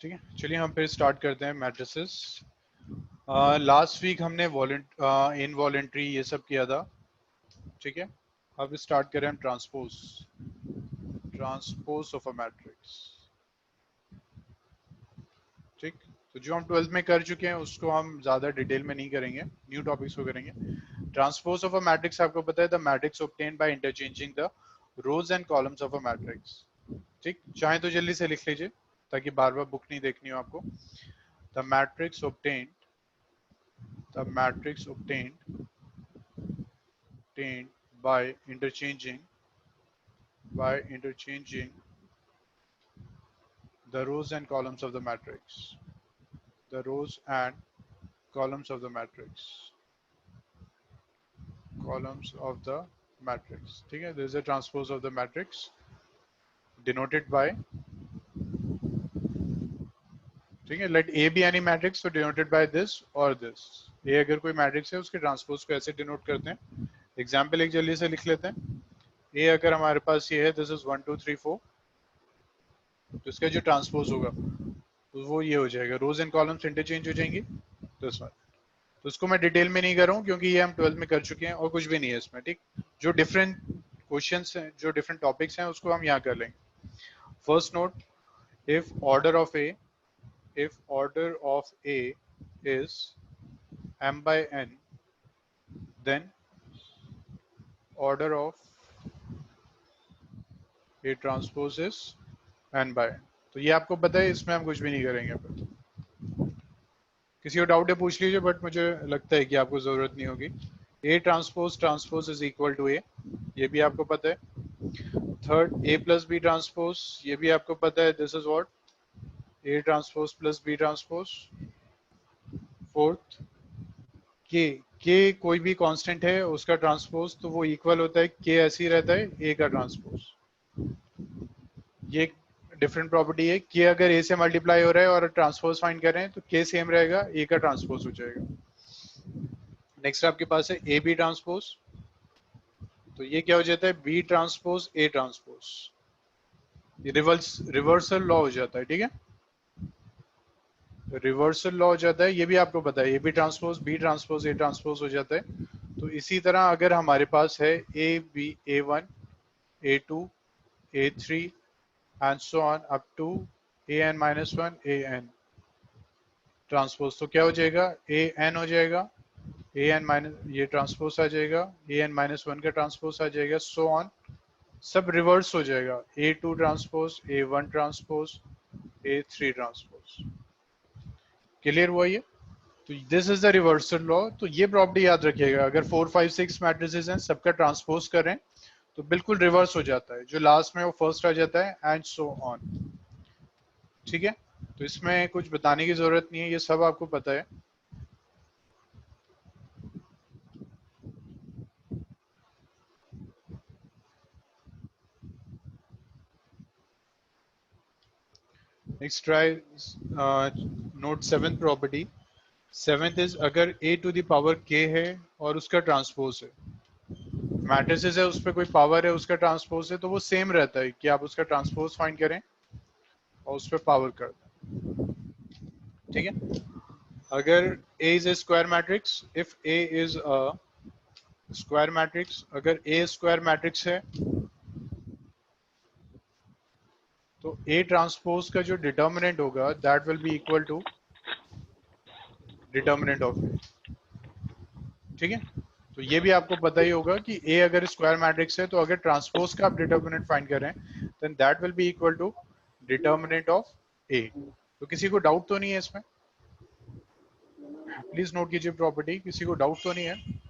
ठीक है, चलिए हम फिर स्टार्ट करते हैं मैट्रिसेस। लास्ट वीक हमने इनवॉलेंट्री ये सब किया था, ठीक है। अब स्टार्ट करें हम transpose transpose of a matrix. ठीक, तो जो हम 12th में कर चुके हैं उसको हम ज्यादा डिटेल में नहीं करेंगे, न्यू टॉपिक्स को करेंगे। ट्रांसपोज ऑफ अ मैट्रिक्स आपको पता है, the matrix obtained by interchanging the rows and columns of a matrix. ठीक, चाहे तो जल्दी से लिख लीजिए ताकि बार बार बुक नहीं देखनी हो आपको। The matrix obtained obtained by interchanging the rows and columns of the matrix, the rows and columns of the matrix, ठीक है। There is a transpose of the matrix denoted by, ठीक है, let A be any matrix so denoted by this or this। A अगर कोई matrix है उसके transpose को ऐसे डिनोट करते हैं। एग्जाम्पल एक जल्दी से लिख लेते हैं। A अगर हमारे पास ये है, दिस इज 1 2 3 4, तो इसका जो ट्रांसपोज होगा तो वो ये हो जाएगा, रोज एंड कॉलम्स इंटरचेंज हो जाएंगी। तो उसको मैं डिटेल में नहीं कर रहा हूँ क्योंकि ये हम 12th में कर चुके हैं और कुछ भी नहीं है इसमें। ठीक, जो डिफरेंट क्वेश्चंस हैं, जो डिफरेंट टॉपिक्स हैं, उसको हम यहाँ कर लेंगे। First note, if order of A is m by n, then order of A transpose is n by n। तो ये आपको पता है, इसमें हम कुछ भी नहीं करेंगे। फिर किसी को डाउट है पूछ लीजिए, बट मुझे लगता है कि आपको जरूरत नहीं होगी। A transpose is equal to A, ये भी आपको पता है। Third, A plus B transpose, ये भी आपको पता है, this is what A transpose plus B transpose. Fourth, के कोई भी कांस्टेंट है उसका ट्रांसपोज तो वो इक्वल होता है के ऐसे ही रहता है A का ट्रांसपोज। ये डिफरेंट प्रॉपर्टी है कि अगर ए से मल्टीप्लाई हो रहा है और ट्रांसपोज फाइंड कर रहे हैं तो के सेम रहेगा, ए का ट्रांसपोज हो जाएगा। नेक्स्ट आपके पास है ए बी ट्रांसपोज, तो ये क्या हो जाता है, बी ट्रांसपोज ए ट्रांसपोज। ये रिवर्सल लॉ हो जाता है। ठीक है, रिवर्सल लॉ हो जाता है, ये भी आपको पता है। A B transpose B transpose A transpose हो जाता है। तो इसी तरह अगर हमारे पास है A B A one A two A three and so on up to an minus 1 an transpose, तो क्या हो जाएगा, an हो जाएगा, an माइनस ये ट्रांसपोज आ जाएगा, an माइनस 1 का ट्रांसपोज आ जाएगा, so on सब रिवर्स हो जाएगा, a2 transpose a1 transpose a3 transpose. Clear हुआ ये? तो this is the reversal law. तो ये प्रॉपर्टी याद रखिएगा, अगर 4 5 6 मैट्रिसेस हैं सबका ट्रांसपोज करें तो बिल्कुल रिवर्स हो जाता है, जो लास्ट में वो फर्स्ट आ जाता है, एंड सो ऑन। ठीक है, तो इसमें कुछ बताने की जरूरत नहीं है, ये सब आपको पता है। Next try note seventh property. Seventh is, अगर a to the power k है और उसका ट्रांसपोज है, मैट्रिसेस है उस पर कोई पावर है उसका ट्रांसपोज है, तो वो सेम रहता है कि आप उसका ट्रांसपोज फाइंड करें और उस पर पावर कर दें। ठीक है, अगर A is a square matrix, if A is a square matrix, अगर A स्क्वायर मैट्रिक्स है तो A ट्रांसपोज का जो डिटर्मिनेंट होगा that will be equal to determinant of A। ठीक है, तो ये भी आपको पता ही होगा कि A अगर स्क्वायर मैट्रिक्स है तो अगर ट्रांसपोज का आप डिटर्मिनेंट फाइंड करें then that will be equal to determinant of A। तो किसी को डाउट तो नहीं है इसमें? प्लीज नोट कीजिए प्रॉपर्टी, किसी को डाउट तो नहीं है?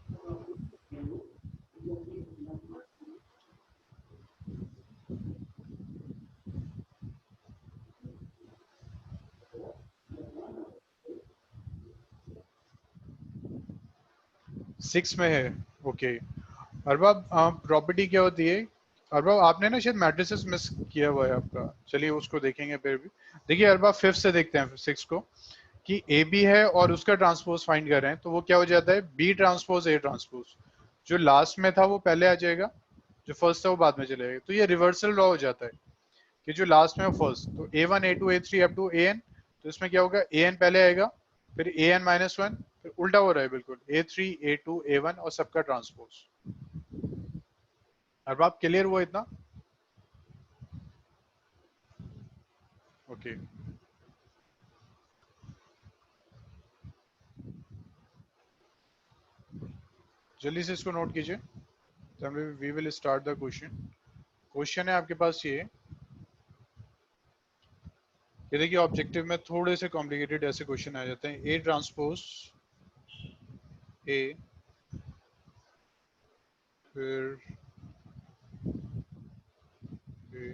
सिक्स में है, ओके। अरबाब, प्रॉपर्टी क्या होती है? अरबाब आपने ना शायद मैट्रिसेस मिस किया हुआ है आपका, चलिए उसको देखेंगे फिर भी। देखिए अरबाब, फिफ्थ से देखते हैं सिक्स को, कि ए बी है और उसका ट्रांसपोज फाइंड कर रहे हैं, तो वो क्या हो जाता है, बी ट्रांसपोज ए ट्रांसपोज। जो लास्ट में था वो पहले आ जाएगा, जो फर्स्ट था वो बाद में चले जाएगा। तो ये रिवर्सल लॉ हो जाता है कि जो लास्ट में वो फर्स्ट, तो A one A two A three up to A N तो इसमें क्या होगा, ए एन पहले आएगा, फिर ए एन माइनस वन, फिर उल्टा हो रहा है बिल्कुल, A three A two A one और सबका ट्रांसपोज। अब आप क्लियर हुआ इतना? ओके, जल्दी से इसको नोट कीजिए। तो we will start the question. Question है आपके पास ये देखिए, ऑब्जेक्टिव में थोड़े से कॉम्प्लिकेटेड ऐसे क्वेश्चन आ जाते हैं। ए ट्रांसपोज ए, फिर ए,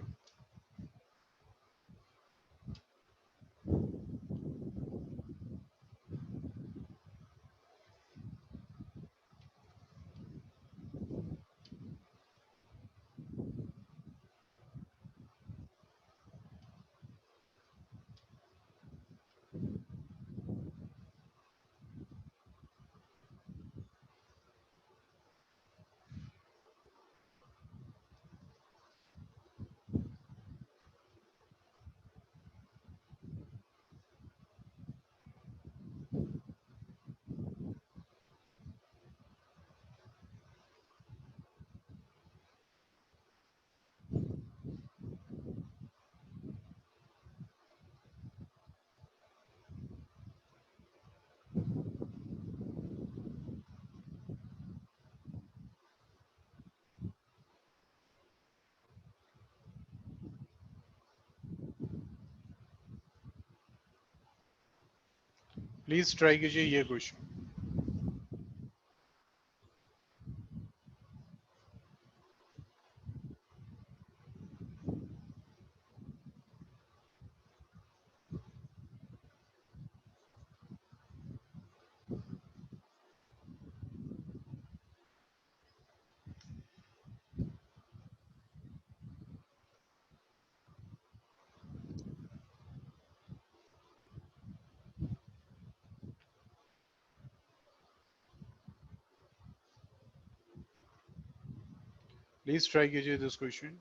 प्लीज ट्राई कीजिए ये क्वेश्चन। प्लीज ट्राई कीजिए दिस क्वेश्चन।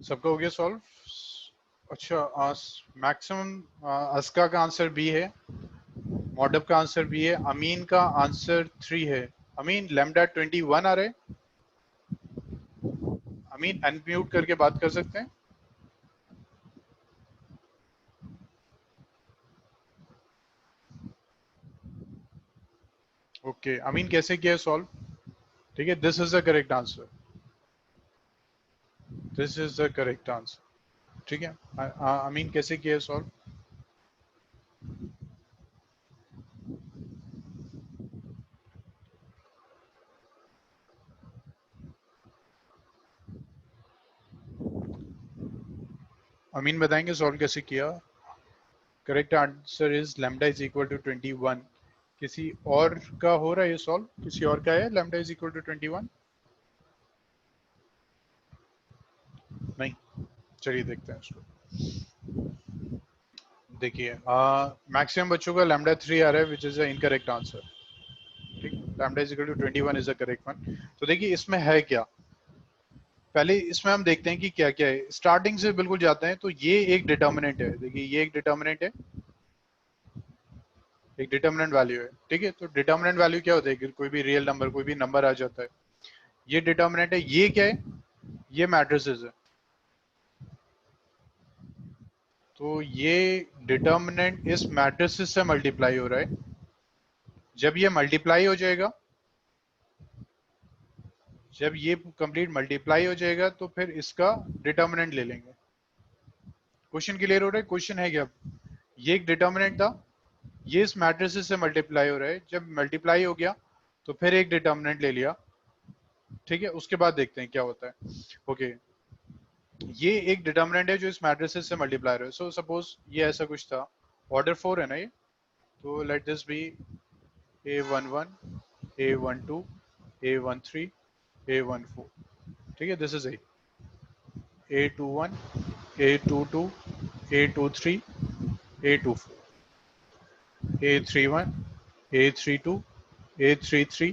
सबका हो गया सॉल्व? अच्छा, मैक्सिमम अस्का का आंसर बी है, मॉडब का आंसर बी है, अमीन का आंसर थ्री है। अमीन लैम्डा 21 आ रहे हैं? अमीन अनम्यूट करके बात कर सकते हैं? ओके, अमीन कैसे किया सॉल्व? ठीक है, this is the correct answer, this is the correct answer. ठीक है, अमीन कैसे किया सॉल्व? अमीन बताएंगे सॉल्व कैसे किया? Correct answer is lambda is equal to 21। किसी और का हो रहा है ये सॉल्व? किसी और का है लैम्डा इज इक्वल टू 21? नहीं, चलिए देखते हैं इसको। देखिए मैक्सिमम बच्चों का लैम्डा 3 आ रहा है, which is a incorrect answer. ठीक, lambda is equal to 21 is a correct one. तो देखिए इसमें है क्या, पहले इसमें हम देखते हैं कि क्या क्या है। स्टार्टिंग से बिल्कुल जाते हैं तो ये एक डिटर्मिनेंट है। देखिए ये एक डिटर्मिनेंट है, एक डिटर्मिनेंट वैल्यू है। ठीक है, तो डिटर्मिनेंट वैल्यू क्या होता है कि कोई भी रियल नंबर, कोई भी नंबर आ जाता है, ये डिटर्मिनेंट है। ये क्या है? ये मैट्रिसेस है। तो ये डिटर्मिनेंट इस मैट्रिसेस से मल्टीप्लाई हो रहा है। जब ये मल्टीप्लाई हो जाएगा, जब ये कंप्लीट मल्टीप्लाई हो जाएगा तो फिर इसका डिटर्मिनेंट ले लेंगे। क्वेश्चन क्लियर हो रहा है? क्वेश्चन है क्या, ये एक डिटर्मिनेंट था, ये इस मैट्रिसेस से मल्टीप्लाई हो रहा है। जब मल्टीप्लाई हो गया तो फिर एक डिटर्मिनेंट ले लिया। ठीक है, उसके बाद देखते हैं क्या होता है। ओके, ये एक डिटर्मिनेंट है जो इस मैट्रिसेस से मल्टीप्लाई हो रहा है। सो सपोज ये ऐसा कुछ था, ऑर्डर 4 है ना ये, तो let this B A11, A12, A13, A14। ठीक है, this is A21, A22, A23, A24, A31, A32, A33,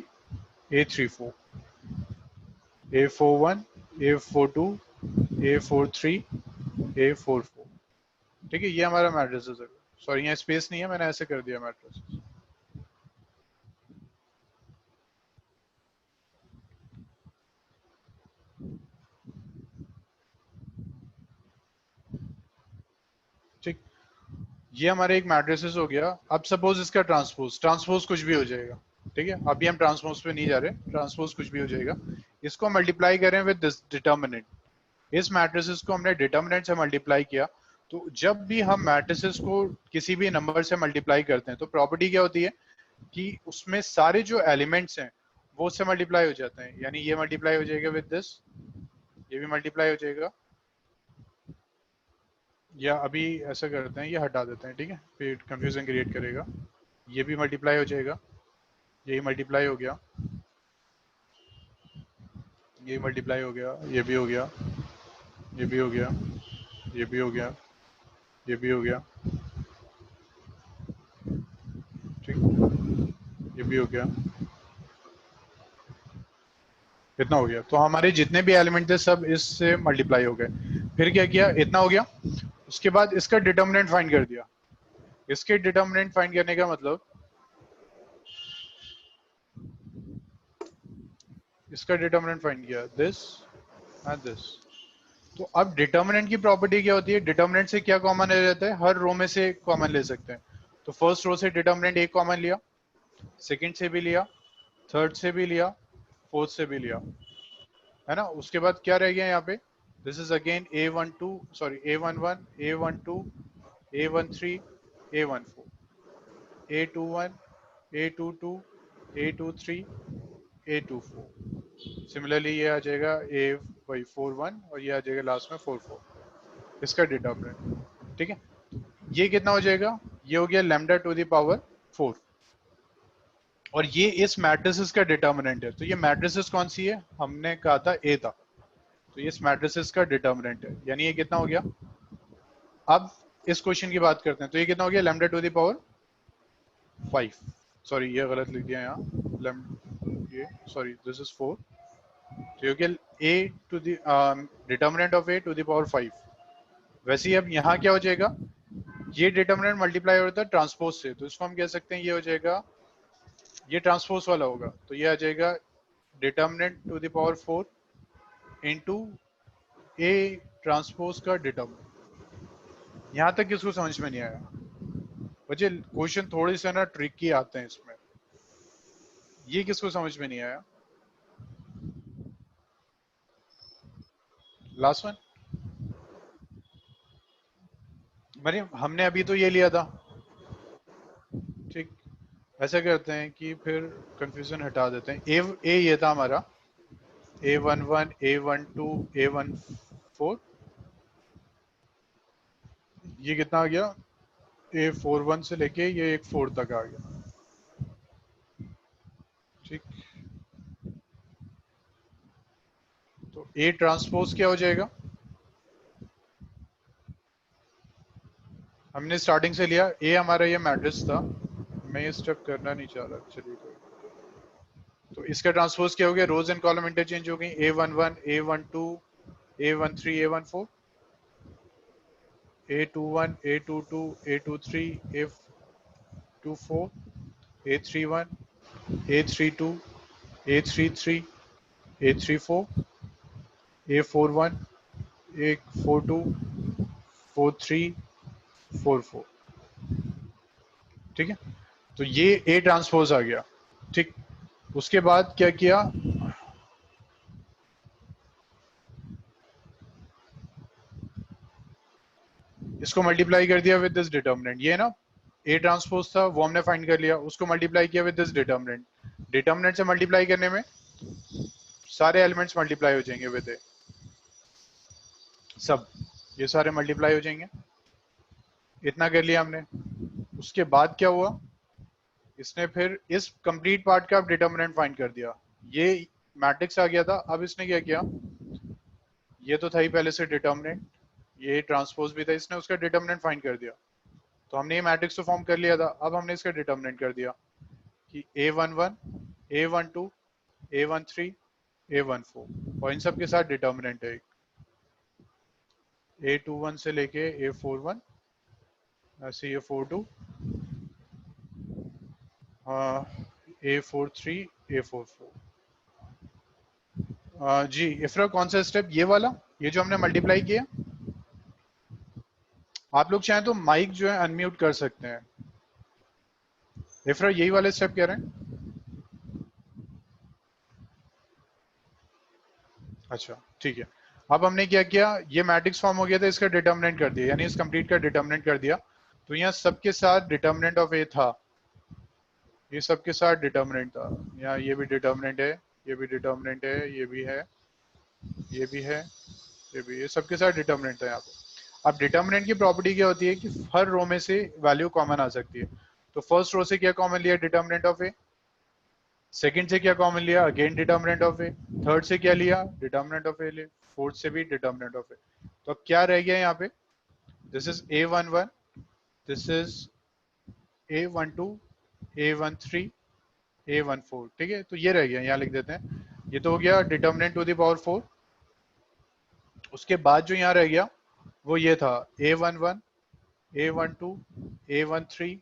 A34, A41, A42, A43, A44। ठीक है, ये हमारा मैट्रिक्स है। सॉरी यहाँ स्पेस नहीं है, मैंने ऐसे कर दिया मैट्रिक्स। ठीक, ये हमारे एक मैट्रिसेस हो गया। अब सपोज इसका ट्रांसपोज, ट्रांसपोज कुछ भी हो जाएगा। ठीक है, अभी हम ट्रांसपोज पे नहीं जा रहे, ट्रांसपोज कुछ भी हो जाएगा। इसको मल्टीप्लाई करें विद दिस डिटर्मिनेंट, इस मैट्रिसेस को हमने डिटर्मिनेंट से मल्टीप्लाई किया। तो जब भी हम मैट्रिसेस को किसी भी नंबर से मल्टीप्लाई करते हैं तो प्रॉपर्टी क्या होती है कि उसमें सारे जो एलिमेंट्स हैं वो उससे मल्टीप्लाई हो जाते हैं। यानी ये मल्टीप्लाई हो जाएगा विद दिस, ये भी मल्टीप्लाई हो जाएगा। या अभी ऐसा करते हैं, ये हटा देते हैं, ठीक है, फिर कंफ्यूजन क्रिएट करेगा। ये भी मल्टीप्लाई हो जाएगा, यही मल्टीप्लाई हो गया, ये मल्टीप्लाई हो गया, ये भी हो गया, ये भी हो गया, ये भी हो गया, ये भी हो गया। ठीक, ये भी हो गया, इतना हो गया। तो हमारे जितने भी एलिमेंट थे सब इससे मल्टीप्लाई हो गए। फिर क्या किया, इतना हो गया। उसके बाद इसका डिटर्मिनेंट फाइंड कर दिया। इसके डिटर्मिनेंट फाइंड करने का मतलब, इसका डिटर्मिनेंट फाइंड किया, दिस एंड दिस। तो अब डिटर्मिनेंट की प्रॉपर्टी क्या होती है, डिटर्मिनेंट से क्या कॉमन ले लेते हैं, हर रो में से कॉमन ले सकते हैं। तो फर्स्ट रो से डिटर्मिनेंट एक कॉमन लिया, सेकंड से भी लिया, थर्ड से भी लिया, फोर्थ से भी लिया, है ना। उसके बाद क्या रह गया यहाँ पे, this is again A12, sorry A11, A12, A13, A14, A21, A22, A23, A24। Similarly ये आ जाएगा A41 और ये आ जाएगा लास्ट में 44, इसका डिटर्मिनेंट। ठीक है, ये कितना हो जाएगा, ये हो गया लैम्डा टू द पावर 4। और ये इस मैट्रिसेस का डिटर्मिनेंट है। तो ये मैट्रिसेस कौन सी है, हमने कहा था ए था, तो ये इस मैट्रिसेस का डिटर्मिनेंट है। यानी ये कितना हो गया। अब इस क्वेश्चन की बात करते हैं, तो ये कितना हो गया, lambda two the power 5। Sorry ये गलत लिख दिया यहाँ, ये सॉरी दिस इज 4। तो ये गया A to the determinant of A to the power 5। वैसे ही अब यहाँ क्या हो जाएगा, ये डिटर्मिनेंट मल्टीप्लाई होता है ट्रांसपोज से, तो इसको हम कह सकते हैं ये हो जाएगा, ये ट्रांसपोज वाला होगा। तो ये आ जाएगा determinant to the power 4 into A transpose का डिटर्मिनेंट। यहां तक किसको समझ में नहीं आया बच्चे, क्वेश्चन थोड़े से ना ट्रिकी आते हैं इसमें, ये किसको समझ में नहीं आया, लास्ट वन। मरियम हमने अभी तो ये लिया था। ठीक, ऐसा करते हैं कि फिर कंफ्यूजन हटा देते हैं। ए ये था हमारा A11, A12, A14, ये कितना आ गया, A41 से लेके ये एक 4 तक आ गया। ठीक, तो A ट्रांसपोज क्या हो जाएगा, हमने स्टार्टिंग से लिया, A हमारा ये मैट्रिक्स था, मैं ये स्टेप करना नहीं चाह रहा, चलिए कोई। तो इसका ट्रांसपोज क्या हो गया, रोज एंड कॉलम इंटरचेंज हो गई, A11 A12 A13 A14 A21 A22 A23 A24 A31 A32 A33 A34 A41 A42 43 44। ठीक है, तो ये A ट्रांसपोज आ गया। ठीक, उसके बाद क्या किया, इसको मल्टीप्लाई कर दिया विद दिस डिटर्मिनेंट, ये ना A ट्रांसपोज था वो हमने फाइंड कर लिया, उसको मल्टीप्लाई किया विद दिस डिटर्मिनेंट, डिटर्मिनेंट से मल्टीप्लाई करने में सारे एलिमेंट्स मल्टीप्लाई हो जाएंगे विद A, सब ये सारे मल्टीप्लाई हो जाएंगे। इतना कर लिया हमने, उसके बाद क्या हुआ, इसने फिर इस कंप्लीट पार्ट का डिटर्मिनेंट फाइंड कर दिया, ये मैट्रिक्स आ गया था। अब इसने क्या किया, ये तो था ही पहले से डिटर्मिनेंट, ये ट्रांसपोज भी था, इसने उसका डिटर्मिनेंट फाइंड कर दिया। तो हमने ये मैट्रिक्स तो फॉर्म कर लिया था, अब हमने इसका डिटर्मिनेंट कर दिया कि A11 A12 A13 A14 और इन सब के साथ डिटर्मिनेंट है A21 से लेके A41, ऐसे A42 A43 A44। जी इफ्रा, कौन सा स्टेप, ये वाला, ये जो हमने मल्टीप्लाई किया। आप लोग चाहें तो माइक जो है अनम्यूट कर सकते हैं। इफ्रा यही वाले स्टेप कह रहे हैं, अच्छा ठीक है। अब हमने क्या किया, ये मैट्रिक्स फॉर्म हो गया था, इसका डिटर्मिनेंट कर दिया, यानी इस कंप्लीट का डिटर्मिनेंट कर दिया। तो यहाँ सबके साथ डिटर्मिनेंट ऑफ ए था, ये सबके साथ डिटर्मिनेंट था, यहाँ ये भी डिटर्मिनेंट है, ये भी डिटर्मिनेंट है, ये भी है, ये भी है, ये भी, ये सबके साथ डिटर्मिनेंट था यहाँ पे। अब डिटर्मिनेंट की प्रॉपर्टी क्या होती है कि हर रो में से वैल्यू कॉमन आ सकती है। तो फर्स्ट रो से क्या कॉमन लिया, डिटर्मिनेंट ऑफ ए, सेकंड से क्या कॉमन लिया, again determinant of A, third से क्या लिया, डिटर्मिनेंट ऑफ ए ले, फोर्थ से भी डिटर्मिनेंट ऑफ ए। तो अब क्या रह गया यहाँ पे, this is A11, this is A12 A13 A14। ठीक है, तो ये रह गया, यहाँ लिख देते हैं, ये तो हो गया डिटर्मिनेंट टू द पावर 4। उसके बाद जो यहाँ रह गया वो ये था A11 A12 A13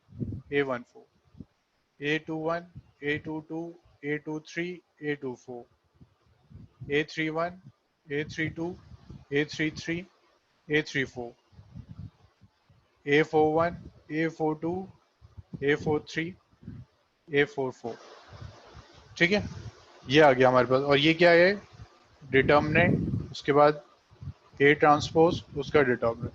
A14 A21 A22 A23 A24 A31 A32 A33 A34 A41 A42 A43 A44। ठीक है, ये आ गया हमारे पास, और ये क्या है, डिटर्मिनेंट, उसके बाद A ट्रांसपोज, उसका डिटर्मिनेंट।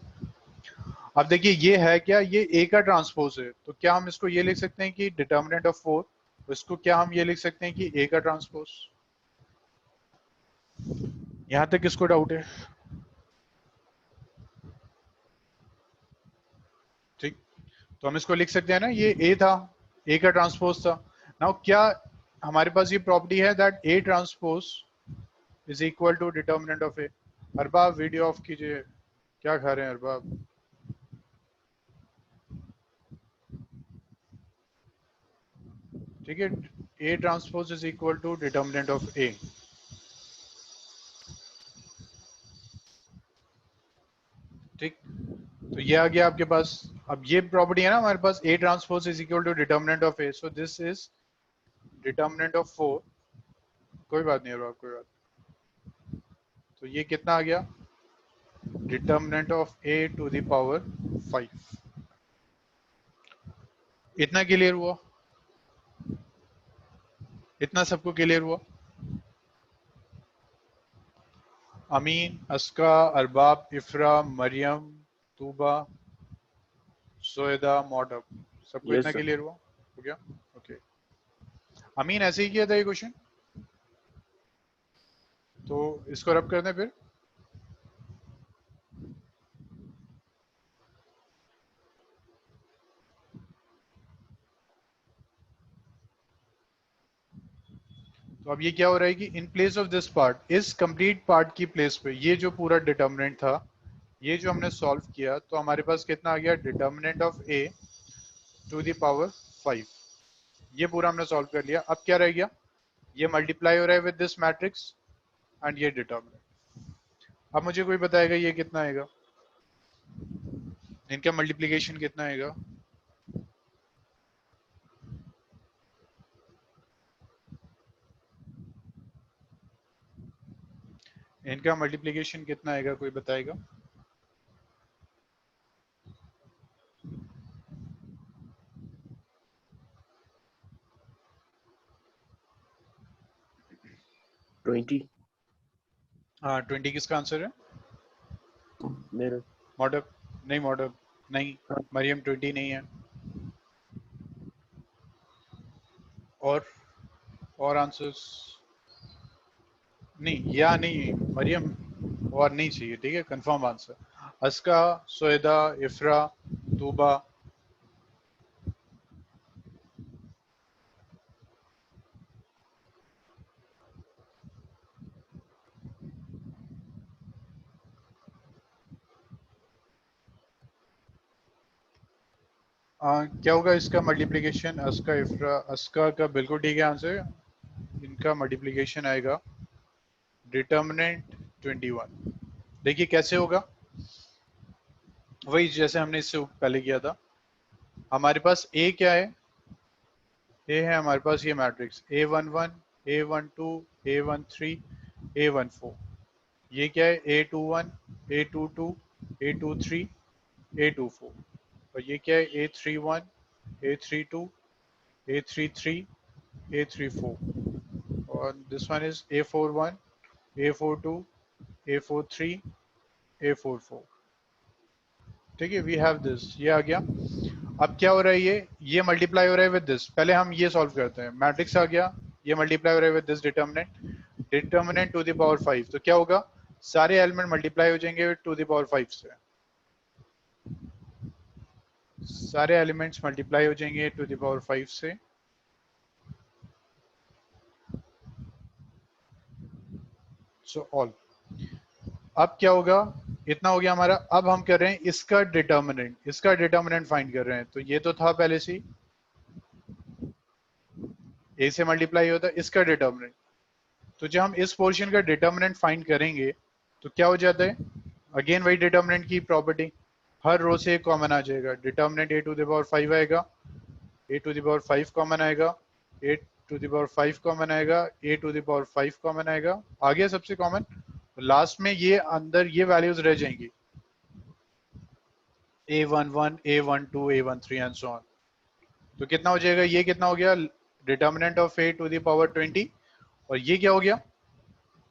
अब देखिए ये है क्या, ये A का ट्रांसपोज है, तो क्या हम इसको ये लिख सकते हैं कि डिटर्मिनेंट ऑफ 4, इसको क्या हम ये लिख सकते हैं कि A का ट्रांसपोज। यहां तक किसको डाउट है, ठीक, तो हम इसको लिख सकते हैं ना, ये A था, A का ट्रांसपोज था। नाउ क्या हमारे पास ये प्रॉपर्टी है that A transpose is equal to determinant of A। Arbab video off कीजिए, क्या खा रहे हैं अरबाब। ठीक है, A transpose is equal to determinant of A। ठीक, तो ये आ गया आपके पास। अब ये प्रॉपर्टी है ना हमारे पास, A transpose is equal to determinant of A, so this is determinant of 4। कोई बात नहीं अरबाब, कोई बात नहीं। तो ये कितना आ गया, determinant of A to the power 5। इतना क्लियर हुआ, इतना सबको क्लियर हुआ। अमीन, अस्का, अरबाब, इफ्रा, मरियम, तूबा, सोएदा, मॉडब, सबको यस इतना सर। क्लियर हुआ, हो गया। ओके, अमीन ऐसे ही किया था ये क्वेश्चन, तो इसको रब कर दें फिर। तो अब ये क्या हो रहा है कि in place of this part, इस कंप्लीट पार्ट की प्लेस पे ये जो पूरा डिटर्मिनेंट था, ये जो हमने सॉल्व किया, तो हमारे पास कितना आ गया, determinant of A to the power 5। ये पूरा हमने सॉल्व कर लिया। अब क्या रह गया, ये मल्टीप्लाई हो रहा है विद दिस मैट्रिक्स एंड ये डिटर्मिनेंट। अब मुझे कोई बताएगा ये कितना आएगा, इनका मल्टीप्लीकेशन कितना आएगा? इनका मल्टीप्लीकेशन कितना आएगा, कोई बताएगा? हाँ 20 किसका आंसर है? मेरा मॉडर्न नहीं, मॉडर्न नहीं, मरियम 20 नहीं है। और आंसर्स नहीं, या नहीं मरियम, और नहीं चाहिए, ठीक है, कंफर्म आंसर। अस्का, सोएदा, इफ्रा, तूबा। क्या होगा इसका मल्टीप्लिकेशन? अस्का, इफ्रा, अस्का का बिल्कुल ठीक है आंसर। इनका मल्टीप्लिकेशन आएगा डिटर्मिनेंट 21। देखिए कैसे होगा, वही जैसे हमने इससे पहले किया था। हमारे पास ए क्या है, ए है हमारे पास ये matrix A11, A12, A13, A14। ये क्या है, A21, A22, A23, A24। और ये क्या है, A31, A32, A33, A34। और this one is A41, A42, A43, A44। ठीक है, वी हैव दिस, ये आ गया। अब क्या हो रहा है, ये मल्टीप्लाई हो रहा है विद दिस। पहले हम ये सॉल्व करते हैं, मैट्रिक्स आ गया, ये मल्टीप्लाई हो रहा है with this determinant, determinant to the power 5। तो क्या होगा, सारे एलिमेंट मल्टीप्लाई हो जाएंगे टू द पावर 5 से, सारे एलिमेंट्स मल्टीप्लाई हो जाएंगे टू द पावर 5 से। सो ऑल, अब क्या होगा, इतना हो गया हमारा। अब हम कर रहे हैं इसका डिटर्मिनेंट, इसका डिटर्मिनेंट फाइंड कर रहे हैं। तो ये तो था पहले से, ए से मल्टीप्लाई होता है इसका डिटर्मिनेंट। तो जब हम इस पोर्शन का डिटर्मिनेंट फाइंड करेंगे तो क्या हो जाता है, अगेन वही डिटर्मिनेंट की प्रॉपर्टी, हर रो से कॉमन आ जाएगा। Determinant A to the power 5 आएगा, A to the power 5 common आएगा, A to the power 5 common आएगा, A to the power 5 common आएगा, आ गया सबसे कॉमन। लास्ट में ये अंदर ये वैल्यूज रह जाएंगी, A11, A12, A13 and so on. तो कितना हो जाएगा, ये कितना हो गया, determinant of A to the power 20। और ये क्या हो गया,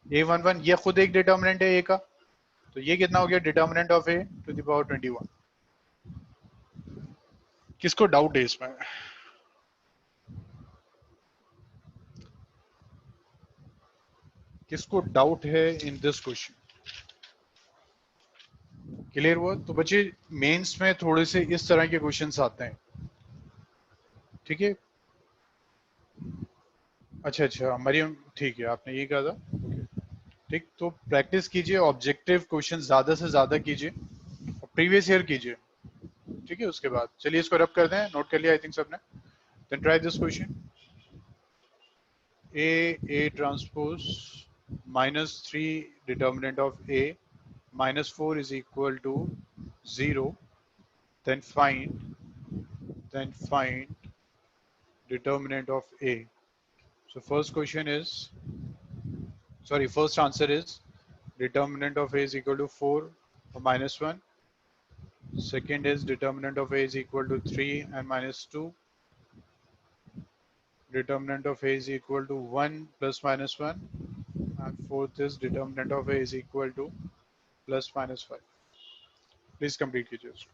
A11, ये खुद एक डिटर्मिनेंट है ए का। तो ये कितना हो गया, determinant of A to the power 21। किसको डाउट है इसमें? किसको डाउट है इन दिस क्वेश्चन? क्लियर हुआ? तो बच्चे मेंस में थोड़े से इस तरह के क्वेश्चंस आते हैं, ठीक है। अच्छा मरियम, ठीक है, आपने ये कहा था, ठीक। तो प्रैक्टिस कीजिए, ऑब्जेक्टिव क्वेश्चन ज्यादा से ज्यादा कीजिए, और प्रीवियस ईयर कीजिए, ठीक है। उसके बाद चलिए इसको रब कर दें, नोट कर लिया आई थिंक सबने। Then try this question, A transpose -3 determinant of A -4 is equal to 0, then find determinant of A. So first answer is determinant of A is equal to 4 or -1. Second is determinant of A is equal to 3 and -2. Determinant of A is equal to 1 plus -1. And fourth is determinant of A is equal to plus -5. Please complete कीजिए उसको।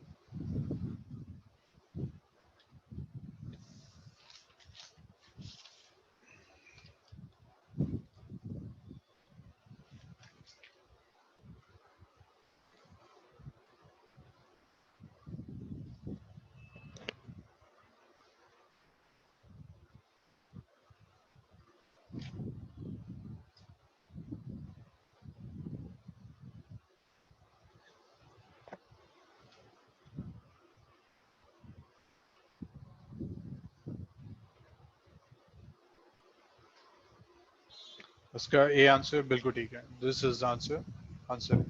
उसका A answer बिल्कुल ठीक है, this is answer answer.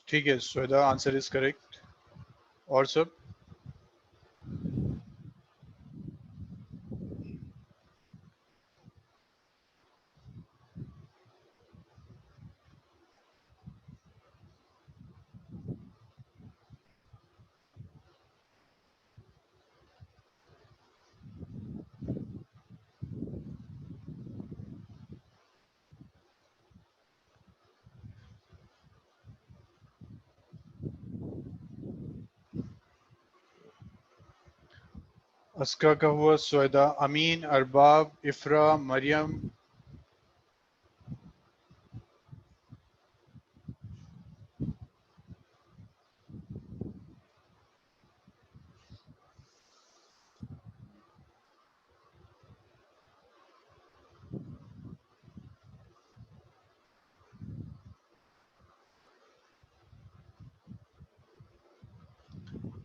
ठीक है, Shweta answer is correct. और सब अस्का का हुआ, श्वेता, अमीन, अरबाब, इफ्रा, मरियम।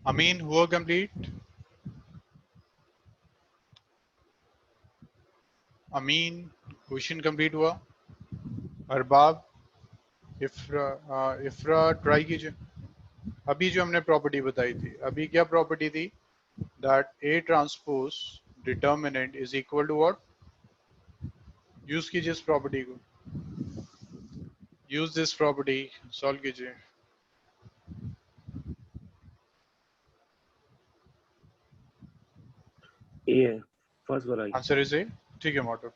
अमीन हुआ कंप्लीट? अमीन क्वेश्चन कंप्लीट हुआ? अरबाब, इफ्रा, इफ्रा ट्राई कीजिए। अभी जो हमने प्रॉपर्टी बताई थी, अभी क्या प्रॉपर्टी थी? That A transpose determinant is equal to what? Use कीजिए इस प्रॉपर्टी को, यूज दिस प्रॉपर्टी, सॉल्व कीजिए। ए है, फर्स्ट वाला ही। Answer is a. ठीक है मोटो।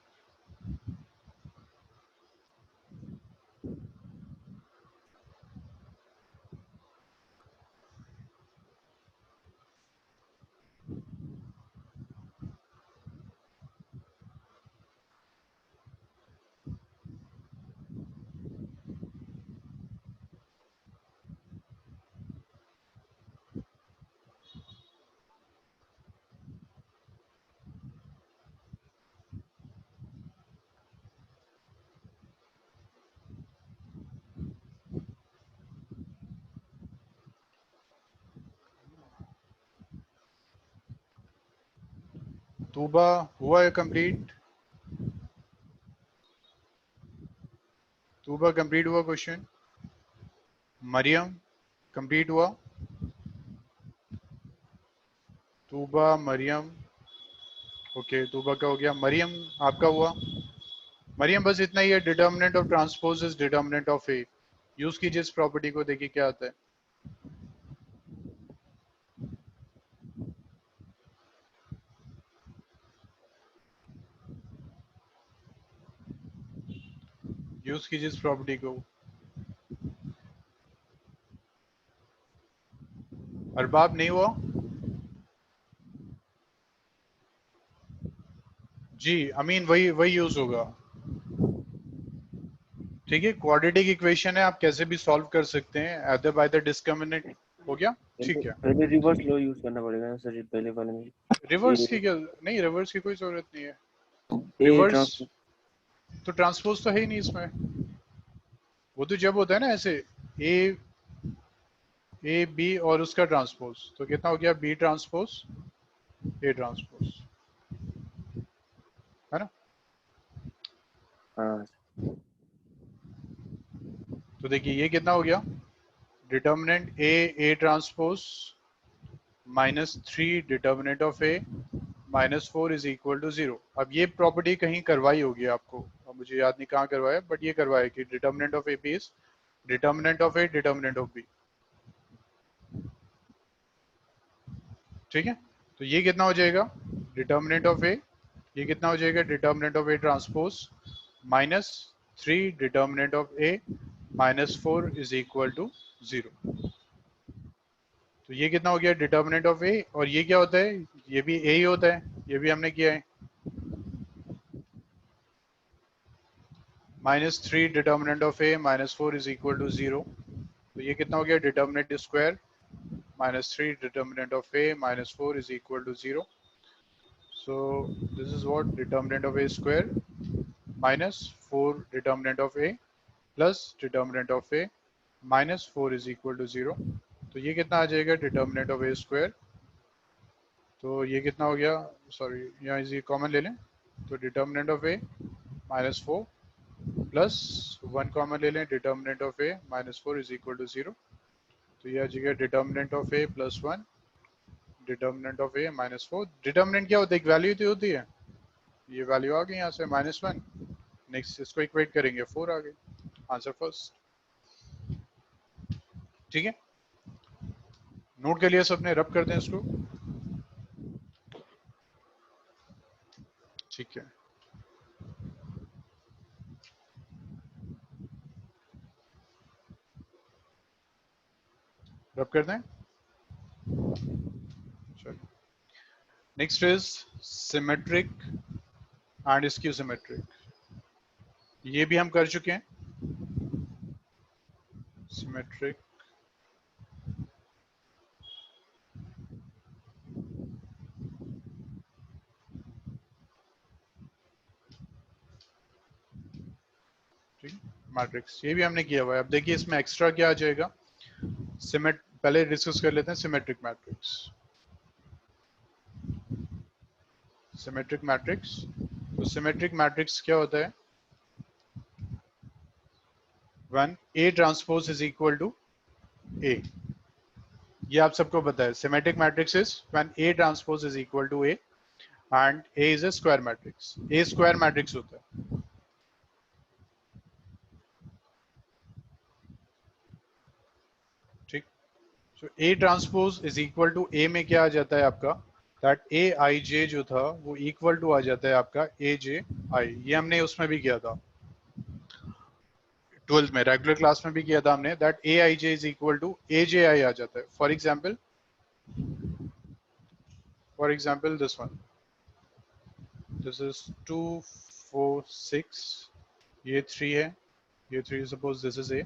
तूबा हुआ है कंप्लीट? तूबा कंप्लीट हुआ क्वेश्चन? मरियम कंप्लीट हुआ? तूबा, मरियम, ओके तूबा का हो गया। मरियम आपका हुआ? मरियम बस इतना ही है, determinant of transpose is determinant of A. Use कीजिए इस प्रॉपर्टी को, देखिए क्या आता है। यूज कीजिए इस प्रॉपर्टी को। अरबाब नहीं हुआ? जी अमीन, वही वही यूज होगा। ठीक है, क्वाड्रेटिक इक्वेशन है, आप कैसे भी सॉल्व कर सकते हैं, अदर बाय द डिस्क्रिमिनेंट। हो गया? पहले ठीक है। पहले रिवर्स लॉ यूज करना पड़ेगा ना सर, पहले वाले में। रिवर्स की क्या नहीं, रिवर्स की कोई जरूरत नहीं है। ए रिवर्स ट्रांसपोज। तो ट्रांसपोज तो है ही नहीं इसमें। वो तो जब होता है ना ऐसे, ए ए बी और उसका ट्रांसपोज, तो कितना हो गया? बी ट्रांसपोज ए ट्रांसपोज, है ना? हाँ तो देखिए ये कितना हो गया, determinant A transpose -3 determinant of A -4 is equal to 0। अब ये प्रॉपर्टी कहीं करवाई होगी आपको, अब मुझे याद नहीं कहाँ करवाया, बट ये करवाया कि determinant of A B is determinant of A determinant of B. ठीक है, तो ये कितना हो जाएगा, डिटर्मिनेंट ऑफ ए, ये कितना हो जाएगा, determinant of A transpose -3 determinant of A -4 is equal to 0। तो ये कितना हो गया, डिटर्मिनेंट ऑफ ए, और ये क्या होता है, ये भी ए ही होता है, ये भी हमने किया है, -3 determinant of A -4 is equal to 0। तो ये कितना हो गया, determinant square -3 determinant of a -4 is equal to 0. So this is what determinant of a square -4 determinant of a plus determinant of a -4 is equal to 0. तो ये कितना आ जाएगा, determinant of a square, तो ये कितना हो गया, सॉरी यहाँ इसी कॉमन ले लें, तो determinant of a -4 plus 1 common ले लें, determinant of a -4 is equal to 0। तो ये आ जाएगा determinant of A +1 determinant of A -4। Determinant क्या होता है, एक वैल्यू तो होती है, ये वैल्यू आ गई यहाँ से -1, नेक्स्ट इसको इक्वेट करेंगे 4 आ गई, आंसर फर्स्ट। ठीक है, नोट कर लिया सबने, रब कर दें इसको। ठीक है, रब कर दें। चलो, next is symmetric and skew symmetric, ये भी हम कर चुके हैं। सिमेट्रिक मैट्रिक्स, ये भी हमने किया हुआ है। अब देखिए इसमें एक्स्ट्रा क्या आ जाएगा, पहले डिस्कस कर लेते हैं सिमेट्रिक मैट्रिक्स। सिमेट्रिक मैट्रिक्स, तो सिमेट्रिक मैट्रिक्स क्या होता है, when A transpose is equal to A, ये आप सबको पता है। Symmetric matrix is when A transpose is equal to A and A is a square matrix, A square matrix होता है। ठीक, so A transpose is equal to A में क्या आ जाता है आपका, दैट AIJ जो था वो इक्वल टू आ जाता है आपका AJI। ये हमने उसमें भी किया था 12th में, रेगुलर क्लास में भी किया था हमने, that AIJ is equal to AJI आ जाता है। For example this one, this is 2 4 6, ये 3 है, ये 3, सपोज दिस इज A।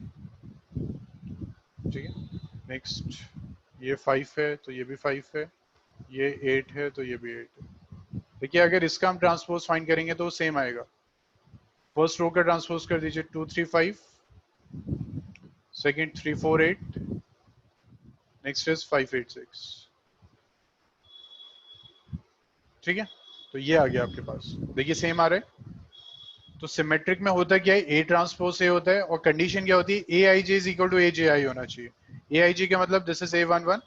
ठीक है, नेक्स्ट ये 5 है तो ये भी 5 है, ये 8 है तो ये भी 8 है। देखिए अगर इसका हम ट्रांसपोज फाइंड करेंगे तो सेम आएगा। फर्स्ट रो का ट्रांसपोज कर दीजिए, 2 3 5, सेकंड 3 4 8, नेक्स्ट इज 5 8 6। ठीक है, तो ये आ गया आपके पास, देखिए सेम आ रहा है। तो सिमेट्रिक में होता क्या है, ए ट्रांसपोज से होता है, और कंडीशन क्या होती है, ए I J is equal to A J आई होना चाहिए। ए आई जे का मतलब दिस इज A11,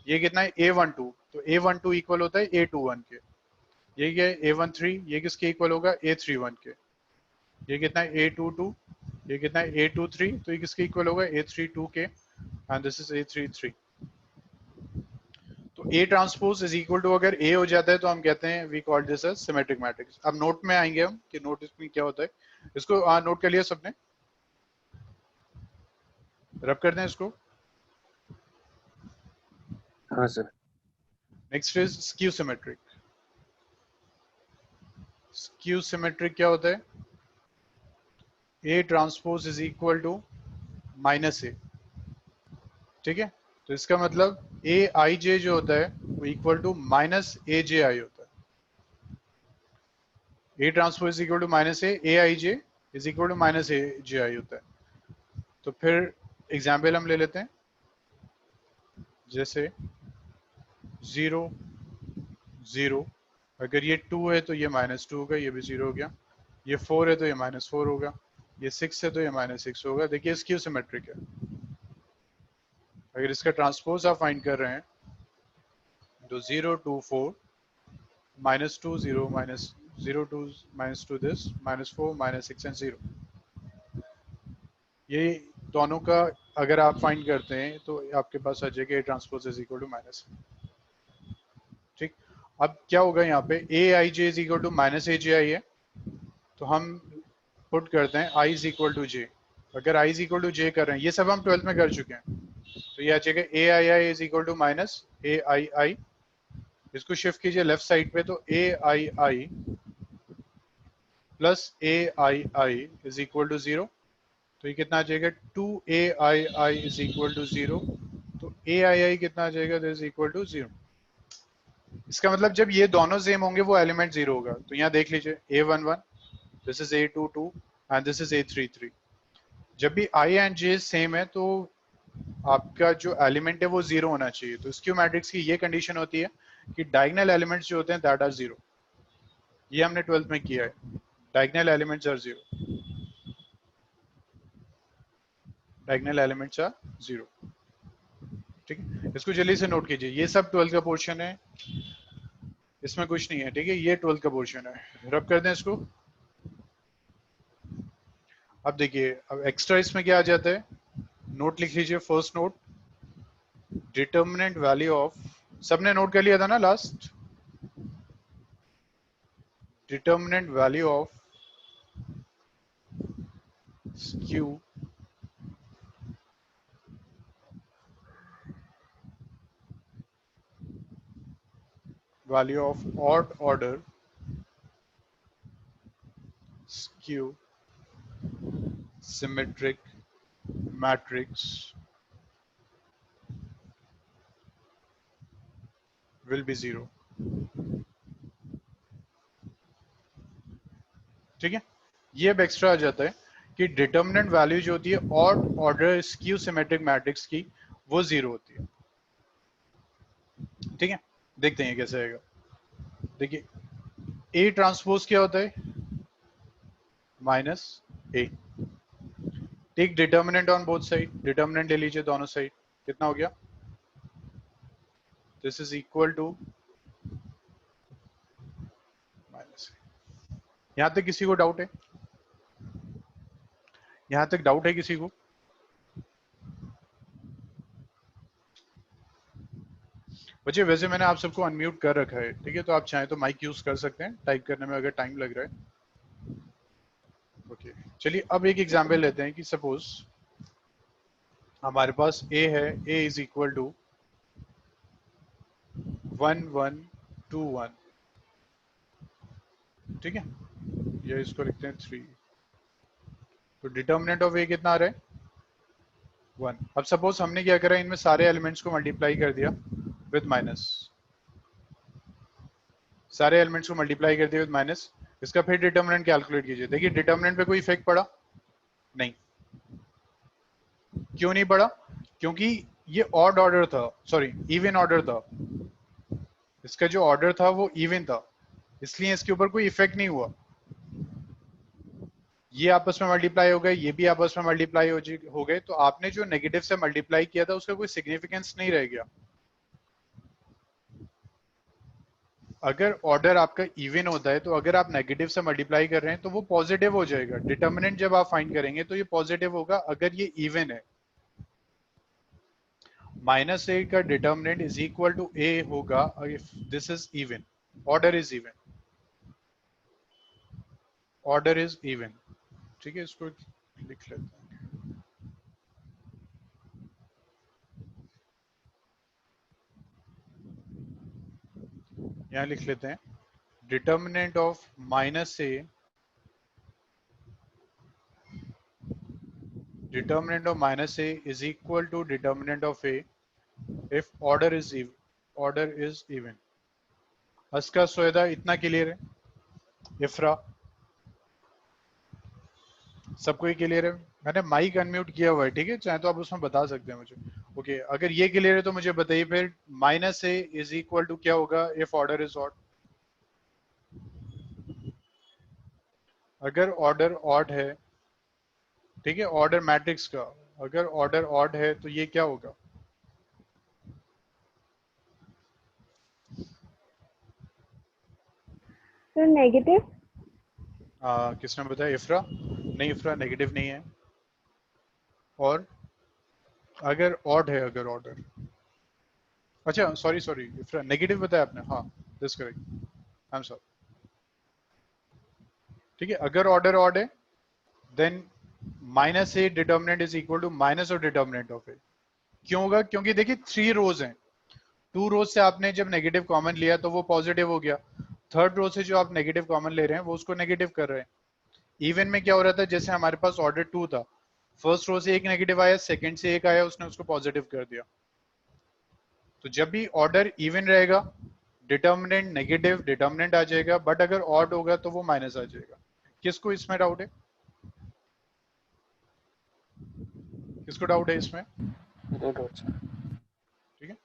ये कितना है A12, तो A12 इक्वल होता है A21 के। ये क्या है A13, ये किसके इक्वल होगा, A31 के। ये कितना है A22, ये कितना है A23, तो ये किसके इक्वल होगा, A32 के, एंड दिस इज A33। तो A transpose is equal to, अगर A हो जाता है तो हम कहते हैं we call this as symmetric matrix. अब नोट में आएंगे हम कि नोट में क्या होता है, इसको नोट कर लिया सबने, रब कर दें इसको। हाँ sir. Next is skew symmetric. Skew symmetric क्या होता है, A transpose is equal to -A। ठीक है, तो इसका मतलब AIJ जो होता है वो इक्वल टू -AJI होता है। A transpose is equal to -A, AIJ is equal to -AJI होता है। तो फिर एग्जाम्पल हम ले लेते हैं, जैसे 0 0, अगर ये 2 है तो ये -2 होगा, ये भी 0 हो गया। ये 4 है तो ये -4 होगा, ये 6 है तो ये -6 होगा। देखिए स्क्यू सिमेट्रिक है। अगर इसका ट्रांसपोज आप फाइंड कर रहे हैं तो 0 2 4 -2 0 -0 2 -2 दिस -4 -6 एंड 0, ये दोनों का अगर आप फाइंड करते हैं तो आपके पास आ जाएगा A transpose is equal to minus. ठीक, अब क्या होगा यहाँ पे A I J is equal to minus A J I है, तो हम पुट करते हैं I is equal to J. अगर I is equal to J कर रहे हैं, ये सब हम 12th में कर चुके हैं, तो ये आ जाएगा A I I is equal to minus A I I. इसको शिफ्ट कीजिए लेफ्ट साइड पे, तो A I I plus A I I is equal to 0। तो ये कितना आ जाएगा 2ai इज इक्वल टू 0। तो ai कितना आ जाएगा, दिस इज इक्वल टू 0। इसका मतलब जब ये दोनों सेम होंगे वो एलिमेंट 0 होगा। तो यहाँ देख लीजिए a11, this is a22 and this is a33। जब भी i एंड j सेम है तो आपका जो एलिमेंट है वो 0 होना चाहिए। तो स्क्यू मैट्रिक्स की ये कंडीशन होती है कि डायगोनल एलिमेंट्स जो होते हैं दैट आर 0। ये हमने 12th में किया है, diagonal elements are 0, diagonal elements are 0। ठीक है, इसको जल्दी से नोट कीजिए, ये सब 12th का पोर्शन है, इसमें कुछ नहीं है। ठीक है, ये 12th का पोर्शन है। रब कर दें इसको। अब देखिए, अब एक्स्ट्रा इसमें क्या आ जाता है, नोट लिख लीजिए। First note, determinant value of, सबने नोट कर लिया था ना last, determinant value of skew value of odd order skew symmetric matrix will be 0। ठीक है, ये अब एक्स्ट्रा आ जाता है कि डिटर्मिनेंट वैल्यू जो होती है odd order skew symmetric matrix की वो 0 होती है। ठीक है, देखते हैं कैसे आएगा। देखिए ए ट्रांसपोज क्या होता है, minus A. Take determinant on both side, determinant ले लीजिए दोनों साइड, कितना हो गया, this is equal to minus. यहां तक किसी को डाउट है, यहां तक डाउट है किसी को? बच्चे वैसे मैंने आप सबको अनम्यूट कर रखा है, ठीक है, तो आप चाहें तो माइक यूज कर सकते हैं टाइप करने में अगर टाइम लग रहा है। ओके, चलिए अब एक एग्जांपल लेते हैं कि सपोज हमारे पास a है, a इज इक्वल टू 1 1 2 1। ठीक है, ये इसको लिखते हैं 3। तो डिटर्मिनेंट ऑफ a कितना आ रहा है, 1। अब सपोज हमने क्या करा, इनमें सारे एलिमेंट्स को मल्टीप्लाई कर दिया विद माइनस, सारे एलिमेंट्स को मल्टीप्लाई कर दिया विद माइनस। इसका फिर डिटर्मिनेंट कैलकुलेट कीजिए। देखिए डिटर्मिनेंट पे कोई इफेक्ट पड़ा नहीं, क्यों नहीं पड़ा, क्योंकि ये ऑड ऑर्डर था, सॉरी इवन ऑर्डर था, इसका जो ऑर्डर था वो इवन था, इसलिए इसके ऊपर कोई इफेक्ट नहीं हुआ। ये आपस में मल्टीप्लाई हो गए, ये भी आपस में मल्टीप्लाई हो गए, तो आपने जो नेगेटिव से मल्टीप्लाई किया था उसका कोई सिग्निफिकेंस नहीं रह गया। अगर ऑर्डर आपका इवन होता है तो अगर आप नेगेटिव से मल्टीप्लाई कर रहे हैं तो वो पॉजिटिव हो जाएगा। डिटर्मिनेंट जब आप फाइंड करेंगे तो ये पॉजिटिव होगा अगर ये इवन है। माइनस ए का डिटर्मिनेंट इज इक्वल टू ए होगा if this is even, order is even, order is even. ठीक है, इसको लिख लेते हैं। यहां लिख लेते हैं determinant of minus A, determinant of minus a is equal to determinant of a if order is even। अस्का सोएदा इतना क्लियर है, इफ्रा सबको ही क्लियर है। मैंने माइक अनम्यूट किया हुआ है, ठीक है, चाहे तो आप उसमें बता सकते हैं मुझे। ओके, अगर ये क्लियर है तो मुझे बताइए फिर minus A is equal to क्या होगा इफ ऑर्डर इज ऑड। अगर ऑर्डर ऑड है, ठीक है, ऑर्डर मैट्रिक्स का अगर ऑर्डर ऑड है तो ये क्या होगा? तो नेगेटिव। किसने बताया? इफ्रा? नहीं, इफ्रा नेगेटिव नहीं है। और अगर ऑड है, अगर ऑर्डर, अच्छा सॉरी सॉरी, इफ्रा नेगेटिव बताया आपने, हाँ this correct, I am sorry. ठीक है, अगर ऑर्डर ऑड है then minus A determinant is equal to minus of determinant of A. क्यों होगा? क्योंकि देखिए 3 रोज हैं, 2 रोज से आपने जब नेगेटिव कॉमन लिया तो वो पॉजिटिव हो गया, थर्ड रो से जो आप नेगेटिव कॉमन ले रहे हैं वो उसको नेगेटिव कर रहे हैं। इवन में क्या हो रहा था, जैसे हमारे पास ऑर्डर 2 था, फर्स्ट रो से एक नेगेटिव आया, सेकंड से एक आया, उसने उसको पॉजिटिव कर दिया। तो जब भी ऑर्डर इवन रहेगा डिटर्मिनेंट नेगेटिव, डिटर्मिनेंट आ जाएगा, बट अगर ऑड होगा तो वो माइनस आ जाएगा। किसको इसमें डाउट है? किसको डाउट है इसमें? No doubt sir. ठीक है,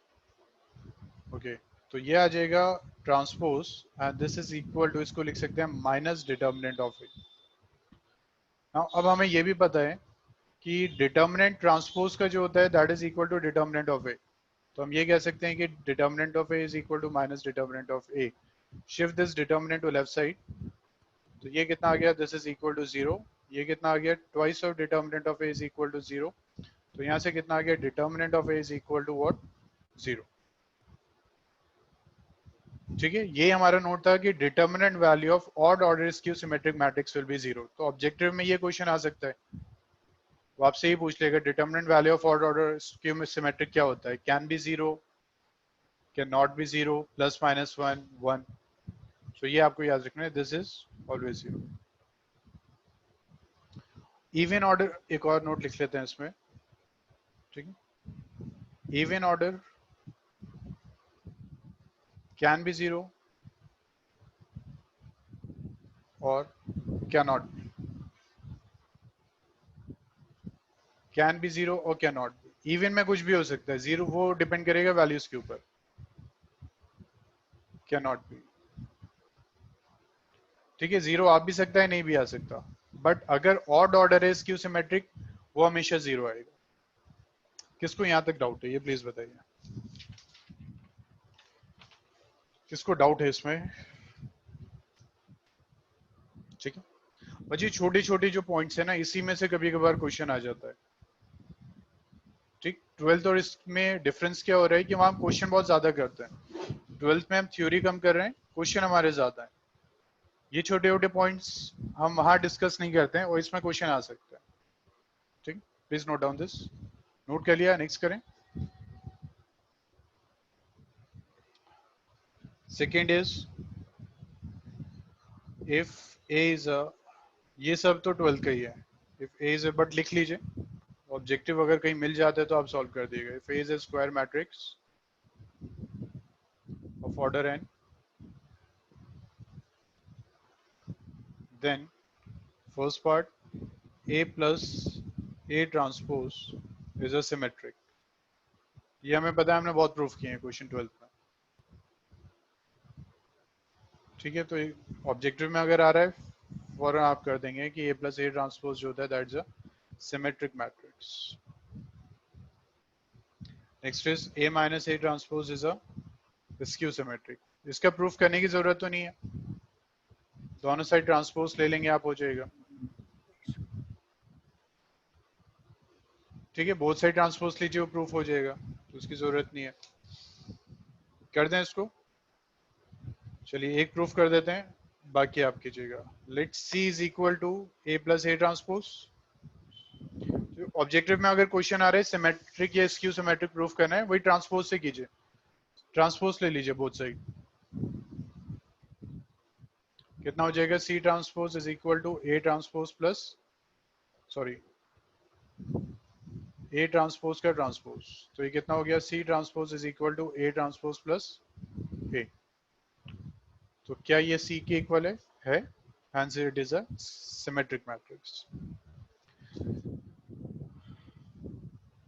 ओके। तो ये आ जाएगा transpose and this is equal to, इसको लिख सकते हैं माइनस डिटर्मिनेंट ऑफ ए। अब हमें ये भी पता है कि डिटर्मिनेंट ट्रांसपोज का जो होता है that is equal to determinant of A. तो हम ये कह सकते हैं कि determinant of A is equal to minus determinant of A. Shift this determinant to left side, तो ये कितना आ गया? This is equal to 0। ये कितना आ गया? Twice of determinant of A is equal to 0। तो यहाँ से कितना आ गया? Determinant of A is equal to what? 0। ठीक है, ये हमारा नोट था कि determinant value of odd order skew symmetric matrix will be 0। तो ऑब्जेक्टिव में ये क्वेश्चन आ सकता है, वो आपसे ही पूछ लेगा determinant value of odd order skew symmetric क्या होता है? Can be 0, can not be 0, plus minus 1, 1। तो ये आपको याद रखना है, this is always 0। Even order एक और नोट लिख लेते हैं इसमें, ठीक है। इवन ऑर्डर कैन बी 0 और can not be, can be 0 और कैन नॉट बी। इवन में कुछ भी हो सकता है, 0 वो डिपेंड करेगा वैल्यूज के ऊपर, कैन नॉट बी। ठीक है, 0 आ भी सकता है, नहीं भी आ सकता, बट अगर ऑड ऑर्डर है स्क्यू सिमेट्रिक वो हमेशा 0 आएगा। किसको यहां तक डाउट है ये प्लीज बताइए, किसको डाउट है इसमें? ठीक है, और ये छोटी छोटी जो पॉइंट्स है ना, इसी में से कभी कभार क्वेश्चन आ जाता है। ठीक, 12th और इसमें डिफरेंस क्या हो रहा है कि वहां क्वेश्चन बहुत ज्यादा करते हैं, 12th में हम थ्योरी कम कर रहे हैं, क्वेश्चन हमारे ज्यादा है। ये छोटे छोटे पॉइंट्स हम वहां डिस्कस नहीं करते हैं और इसमें क्वेश्चन आ सकता है। ठीक, please note down this. Note कर लिया? नेक्स्ट करें। Second is if A is अ, ये सब तो 12th का ही है। If A is a, but लिख लीजिए, ऑब्जेक्टिव अगर कहीं मिल जाता है तो आप सॉल्व कर दिएगा। If A is a square matrix of order n, then first part, A plus A transpose is a symmetric। ये हमें पता है, हमने बहुत प्रूफ किए हैं क्वेश्चन 12th में। ठीक है, तो ऑब्जेक्टिव में अगर आ रहा है फौरन आप कर देंगे कि A plus A transpose जो होता है that is a symmetric matrix. Next is A minus A transpose is a skew symmetric। इसका प्रूफ करने की जरूरत तो नहीं है, दोनों साइड ट्रांसपोज ले लेंगे आप, हो जाएगा। ठीक है, बोथ साइड ट्रांसपोज लीजिए, वो प्रूफ हो जाएगा, तो उसकी जरूरत नहीं है। कर दें इसको? चलिए एक प्रूफ कर देते हैं, बाकी आप कीजिएगा। Let C is equal to A plus A transpose. Objective में अगर क्वेश्चन आ रहे हैं सिमेट्रिक या स्क्यू सिमेट्रिक प्रूफ करना है, वही ट्रांसपोज से कीजिए, ट्रांसपोज ले लीजिए बोथ साइड। कितना हो जाएगा? C transpose is equal to A transpose plus, sorry, A transpose का ट्रांसपोज। तो ये कितना हो गया? C transpose is equal to A transpose plus A. तो क्या ये सी के इक्वल है? Hence it is a symmetric matrix।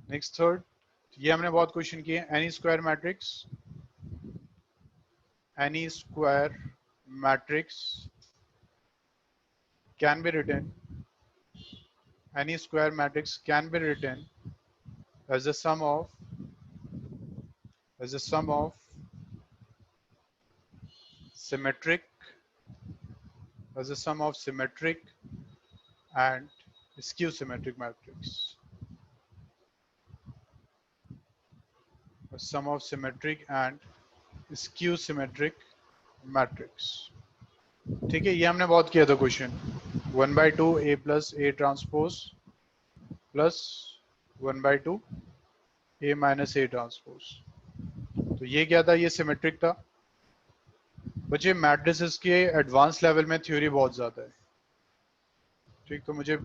Next third, ये हमने बहुत क्वेश्चन किए। N E square matrix, N E square matrix can be written, any square matrix can be written as a sum of symmetric and skew symmetric matrix. A sum of symmetric and skew symmetric matrix. ठीक है, ये हमने बहुत किया था question 1/2 a plus a transpose plus 1/2 a minus a transpose. तो ये क्या था, ये सिमेट्रिक था। बच्चे मैट्रिसेस के एडवांस लेवल में थ्योरी बहुत ज्यादा है, ठीक। तो मुझे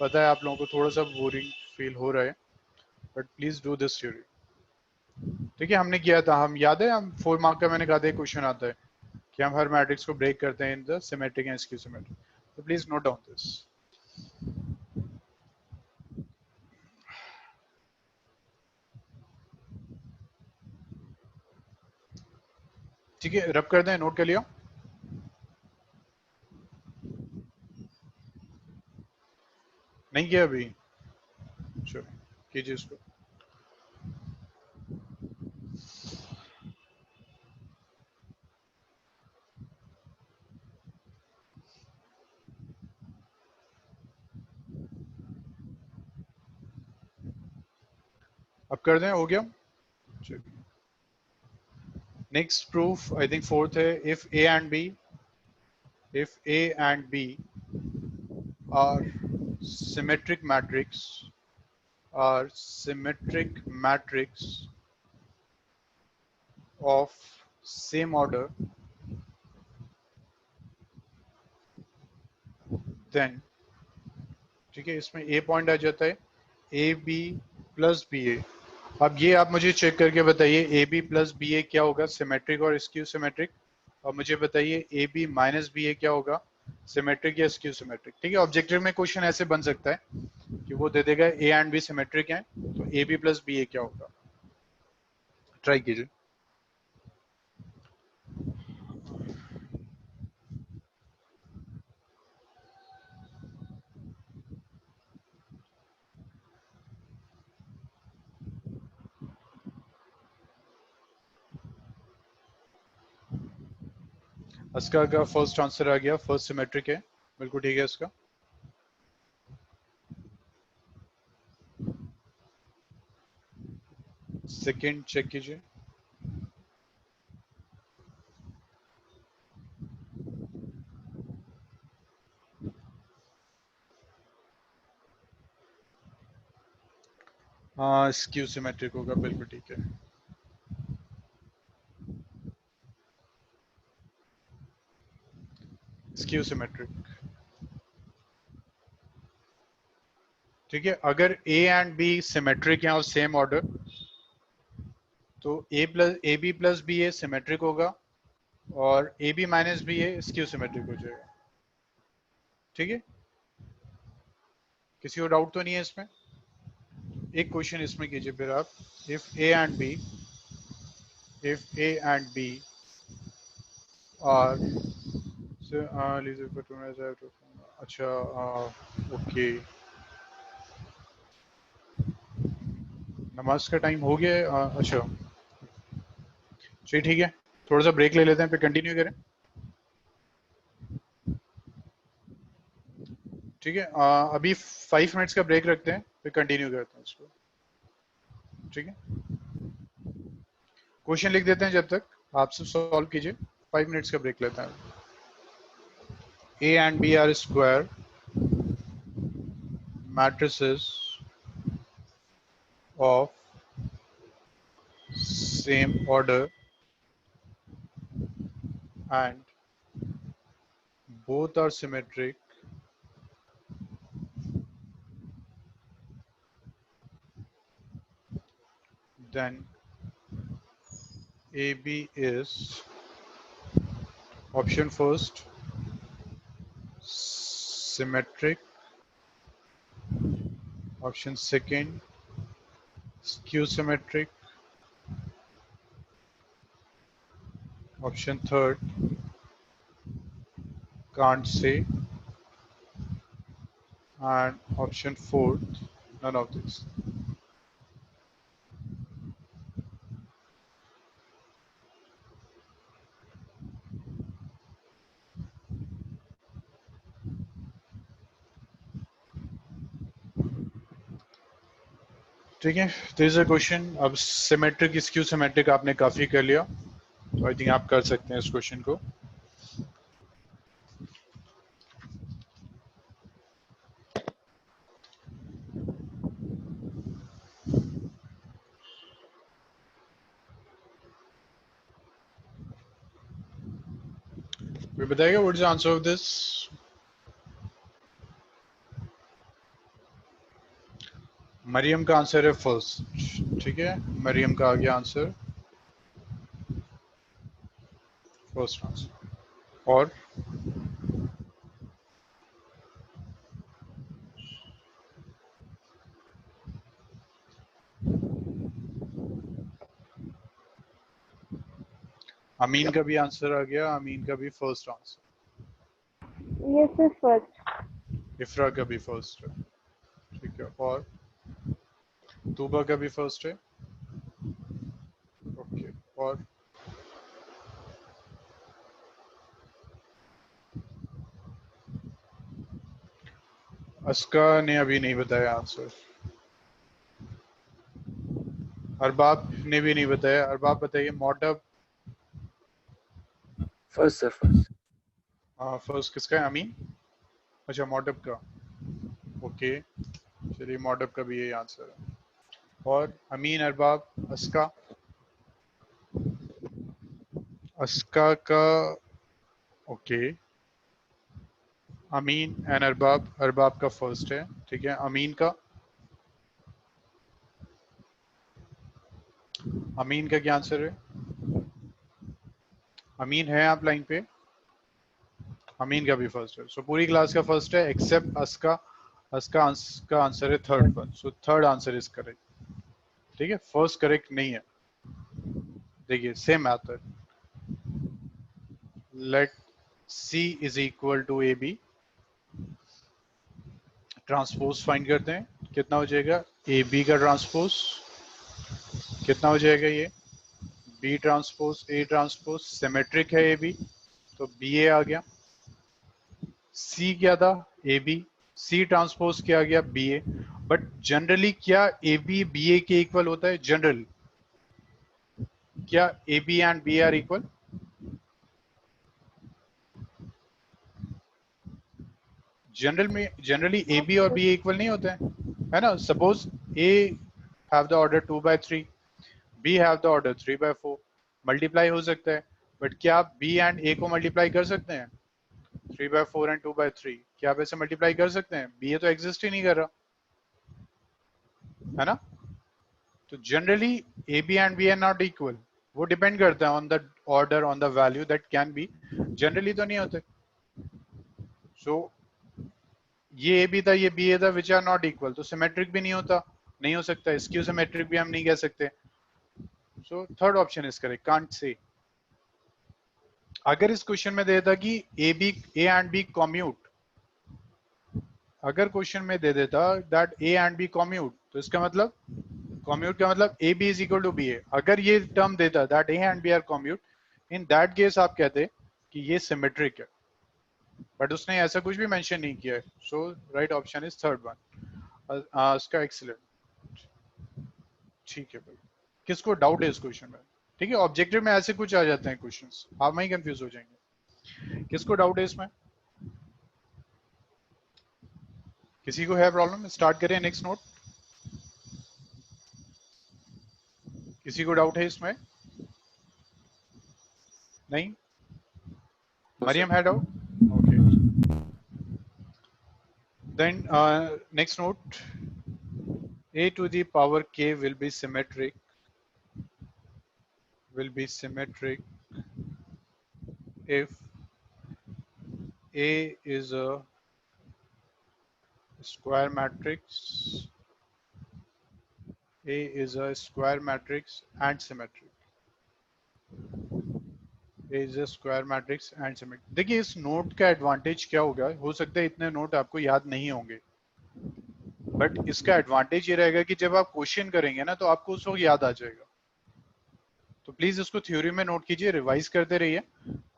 पता है आप लोगों को थोड़ा सा बोरिंग फील हो रहा है, but please do this theory. ठीक है, हमने किया था, हम याद है, हम 4 मार्क का मैंने कहा था क्वेश्चन आता है कि हम हर मैट्रिक्स को ब्रेक करते हैं in the symmetric and skew symmetric. तो प्लीज नोट डाउन दिस। ठीक है, रब कर दें, नोट कर लिया। नहीं किया अभी, चलो कीजिए इसको। अब कर दें, हो गया। Next proof I think fourth है, if A and B are symmetric matrix of same order, then ठीक है, इसमें ए पॉइंट आ जाता है ए बी प्लस बी ए। अब ये आप मुझे चेक करके बताइए ए बी प्लस बी ए क्या होगा, सिमेट्रिक और स्क्यू सिमेट्रिक। और मुझे बताइए ए बी माइनस बी ए क्या होगा, सिमेट्रिक या स्क्यू सिमेट्रिक। ठीक है, ऑब्जेक्टिव में क्वेश्चन ऐसे बन सकता है कि वो दे देगा ए एंड बी सिमेट्रिक हैं, तो ए बी प्लस बी ए क्या होगा, ट्राई कीजिए। अस्का का फर्स्ट आंसर आ गया, फर्स्ट सिमेट्रिक है, बिल्कुल ठीक है इसका। सेकंड चेक कीजिए। हाँ, स्क्यू सिमेट्रिक होगा, बिल्कुल ठीक है। Skew symmetric. ठीक है, अगर ए एंड बी सिमेट्रिक हैं और सेम ऑर्डर, तो A B plus B A symmetric होगा और A B minus B A skew symmetric हो जाएगा। ठीक है, किसी को डाउट तो नहीं है इसमें? एक क्वेश्चन इसमें कीजिए फिर आप, if A and B are अच्छा, ओके, नमाज का टाइम हो गया है। अच्छा चलिए ठीक है, थोड़ा सा ब्रेक ले लेते हैं फिर कंटिन्यू करें। ठीक है, अभी 5 मिनट्स का ब्रेक रखते हैं फिर कंटिन्यू करते हैं इसको। ठीक है, क्वेश्चन लिख देते हैं जब तक आप सब सॉल्व कीजिए, 5 मिनट्स का ब्रेक लेते हैं। A and B are square matrices of same order and both are symmetric, then AB is option first symmetric, option second skew symmetric, option third can't say, and option 4, none of this. ठीक है, there is a question. अब symmetric skew symmetric आपने काफी कर लिया, तो I think आप कर सकते हैं इस क्वेश्चन को. कोई बताएगा what is the answer of this? Mariam का आंसर है फर्स्ट. ठीक है, मरियम का आ गया आंसर, फर्स्ट आंसर. और अमीन का भी आंसर आ गया, अमीन का भी first answer. Yes, sir, first. इफ्रा का भी फर्स्ट है. ठीक है, और तूबा का भी फर्स्ट है. ओके, और अस्का ने अभी नहीं बताया आंसर. अरबाब ने भी नहीं बताया. अरबाब बताइए. मॉडब फर्स्ट सर, फर्स्ट. फर्स्ट किसका है? अमीन. अच्छा, मॉडब का. ओके, चलिए मॉडब का भी यही आंसर है. और अमीन, अरबाब, अस्का. अस्का का ओके. अमीन एंड अरबाब. अरबाब का फर्स्ट है. ठीक है, अमीन का. अमीन का क्या आंसर है? अमीन है आप लाइन पे? अमीन का भी फर्स्ट है. सो पूरी क्लास का फर्स्ट है एक्सेप्ट अस्का. अस्का का आंसर है third one. So third answer is correct. ठीक है, फर्स्ट करेक्ट नहीं है. देखिए same method. Let C is equal to AB. Transpose find करते हैं. कितना हो जाएगा? AB का ट्रांसपोज कितना हो जाएगा? ये B transpose A transpose. Symmetric है AB, तो BA आ गया. C क्या था? AB. C ट्रांसपोज क्या आ गया? BA. बट जनरली क्या AB BA के इक्वल होता है? जनरली क्या AB and BA are equal? General में जनरली AB और BA इक्वल नहीं होते हैं, है ना. Suppose A have the order 2/3, B have the order 3/4. Multiply हो सकता है, बट क्या आप B एंड A को मल्टीप्लाई कर सकते हैं? 3/4 एंड 2/3 क्या आप ऐसे मल्टीप्लाई कर सकते हैं? BA तो एग्जिस्ट ही नहीं कर रहा, है ना. तो generally AB and BA are not equal. वो डिपेंड करता है on the order, on the value that can be. Generally तो नहीं होते. सो ये AB था, ये BA था, विच आर नॉट इक्वल, तो सिमेट्रिक भी नहीं होता, नहीं हो सकता. स्क्यू सिमेट्रिक भी हम नहीं कह सकते. So third option is correct. Can't say. अगर इस क्वेश्चन में दे देता कि A एंड B कॉम्यूट, अगर क्वेश्चन में दे देता that A and B commute, तो इसका मतलब कॉम्यूट का मतलब AB is equal to BA. अगर ये टर्म देता that A and B are commute, in that case आप कहते कि ये सिमेट्रिक है, बट उसने ऐसा कुछ भी मेंशन नहीं किया है. So right option is third one. इसका एक्सीलेंट. ठीक है भाई, किसको डाउट है इस क्वेश्चन में? ठीक है, ऑब्जेक्टिव में ऐसे कुछ आ जाते हैं क्वेश्चंस, आप वहीं कंफ्यूज हो जाएंगे. किसको डाउट है इसमें? किसी को है प्रॉब्लम? स्टार्ट करें नेक्स्ट नोट. किसी को डाउट है इसमें? नहीं. मरियम है doubt? Okay, then next note. A to the power K will be symmetric if A is a square matrix. A is a square matrix and symmetric. A is a square matrix and symmetric. देखिए इस note का advantage क्या होगा? हो सकता है इतने note आपको याद नहीं होंगे, बट इसका एडवांटेज ये रहेगा कि जब आप क्वेश्चन करेंगे ना तो आपको उस वक्त याद आ जाएगा। तो प्लीज इसको थ्योरी में नोट कीजिए, रिवाइज करते रहिए।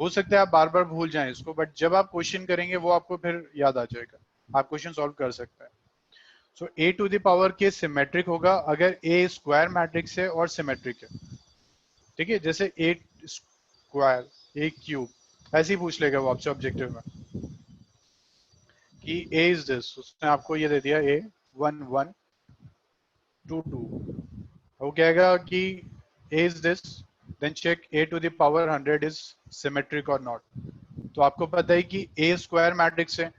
हो सकता है आप बार बार भूल जाएं इसको, बट जब आप क्वेश्चन करेंगे वो आपको फिर याद आ जाएगा, आप क्वेश्चन सॉल्व कर सकते हैं। सो ए टू द पावर के सिमेट्रिक होगा अगर ए स्क्वायर मैट्रिक्स है और सिमेट्रिक है। ठीक है, जैसे ए स्क्वायर, ए क्यूब, ऐसे ही पूछ लेगा वो आपसे ऑब्जेक्टिव में कि ए इज दिस, उसने आपको ये दे दिया ए 1 1 2 2, वो कहेगा कि a is this, then check a to the power 100 is symmetric or not। तो आपको पता है कि a स्क्वायर मैट्रिक्स है,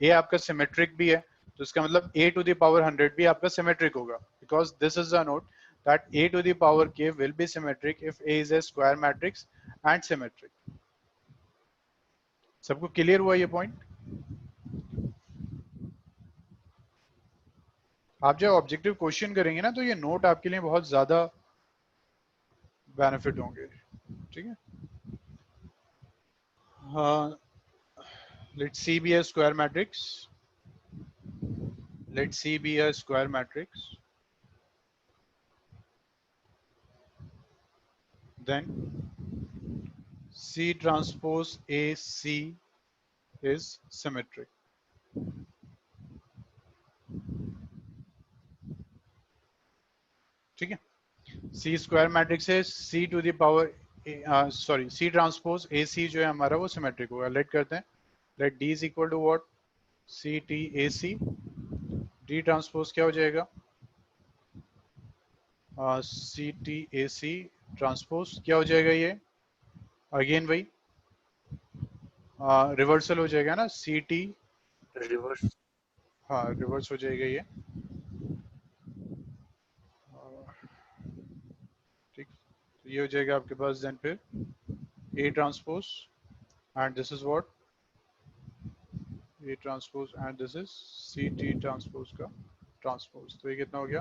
a आपका सिमेट्रिक भी है, तो इसका मतलब a to the power 100 भी आपका सिमेट्रिक होगा, because this is a note that a to the power k will be symmetric if a is a square matrix and symmetric। सबको क्लियर हुआ ये पॉइंट? आप जब ऑब्जेक्टिव क्वेश्चन करेंगे ना तो ये नोट आपके लिए बहुत ज्यादा बेनिफिट होंगे। ठीक है, हाँ, let C be a square matrix, let C be a square matrix, then C transpose AC is symmetric। ठीक है, C स्क्वायर मैट्रिक्स है, C to the power sorry C transpose AC जो है हमारा वो सिमेट्रिक होगा। लेट करते हैं, let D is equal to what, C T AC, D transpose क्या हो जाएगा, C T AC ट्रांसपोज क्या हो जाएगा, ये अगेन वही रिवर्सल हो जाएगा ना, C T रिवर्स, हाँ रिवर्स हो जाएगा ये। ठीक, तो ये हो जाएगा आपके पास देन फिर A transpose and this is what A transpose and this is C T transpose का ट्रांसपोज। तो ये कितना हो गया,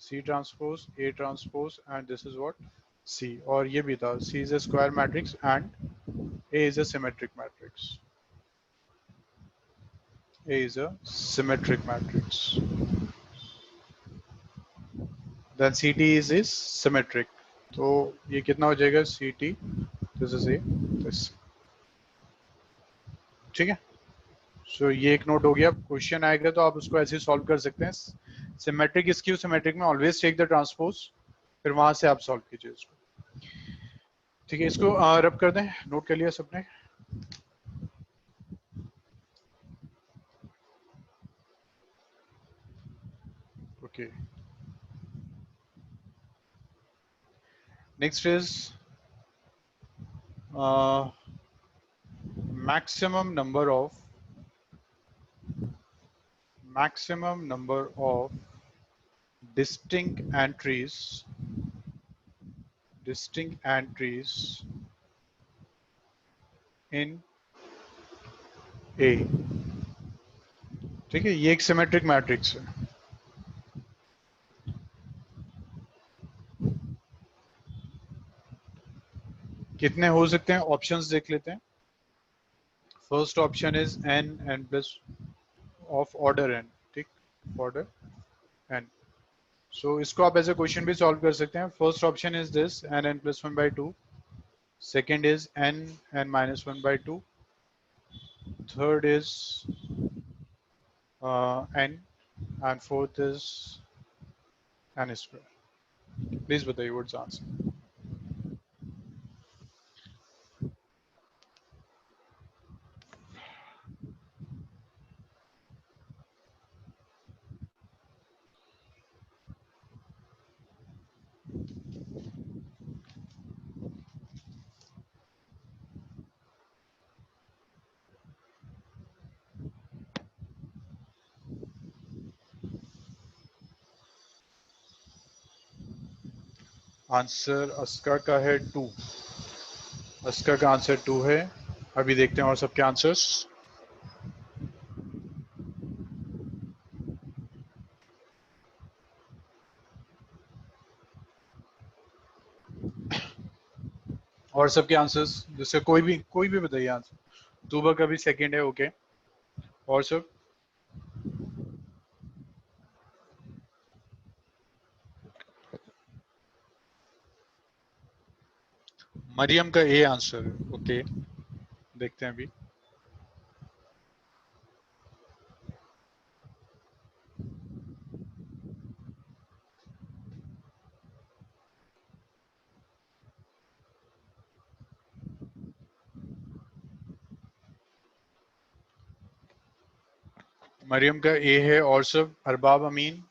C transpose A transpose and this is what C, और ये भी था C is a square matrix and A is a symmetric matrix, A is a symmetric matrix, then CT is symmetric। तो ये कितना हो जाएगा, CT this is A this। ठीक है, सो ये एक नोट हो गया। क्वेश्चन आएगा तो आप उसको ऐसे सॉल्व कर सकते हैं, सिमेट्रिक स्क्यू सिमेट्रिक में ऑलवेज टेक द ट्रांसपोज, फिर वहां से आप सॉल्व कीजिए इसको। ठीक है, इसको रब कर दें, नोट कर लिया सबने? Okay, next is maximum number of distinct entries in A। ठीक है, ये एक सिमेट्रिक मैट्रिक्स है। कितने हो सकते हैं, ऑप्शंस देख लेते हैं। First option is n plus of order n। ठीक, ऑर्डर n। सो इसको आप ऐसे क्वेश्चन भी सॉल्व कर सकते हैं। First option is this n plus 1/2, second is n minus 1/2, third is n and fourth is n square. Please बताइए what's answer. Answer Aska का है 2, अस्का का आंसर 2 है। अभी देखते हैं और सबके आंसर्स। और सबके आंसर्स, जिससे कोई भी बताइए आंसर। तूबा का भी सेकंड है, ओके। और सब मरियम का ए आंसर है। ओके, देखते हैं अभी। मरियम का ए है। और सब अरबाब, अमीन,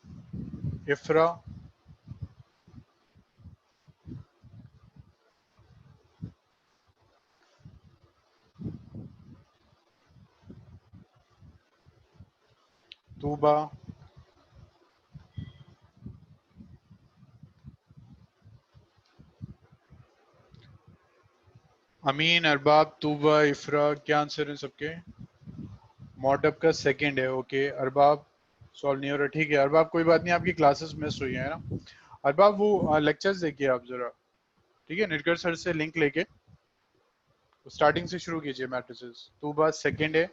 इफ्रा, तूबा, अमीन, अरबाब, तूबा, इफ्रा, क्या आंसर है सबके? मॉडब का सेकंड है। ओके, अरबाब सॉल्व नहीं हो रहा। ठीक है अरबाब, कोई बात नहीं, आपकी क्लासेस मिस हुई है ना। अरबाब वो लेक्चर्स देखिए आप जरा, ठीक है, निर्गत सर से लिंक लेके स्टार्टिंग से शुरू कीजिए मैट्रिसेस। तूबा सेकंड है।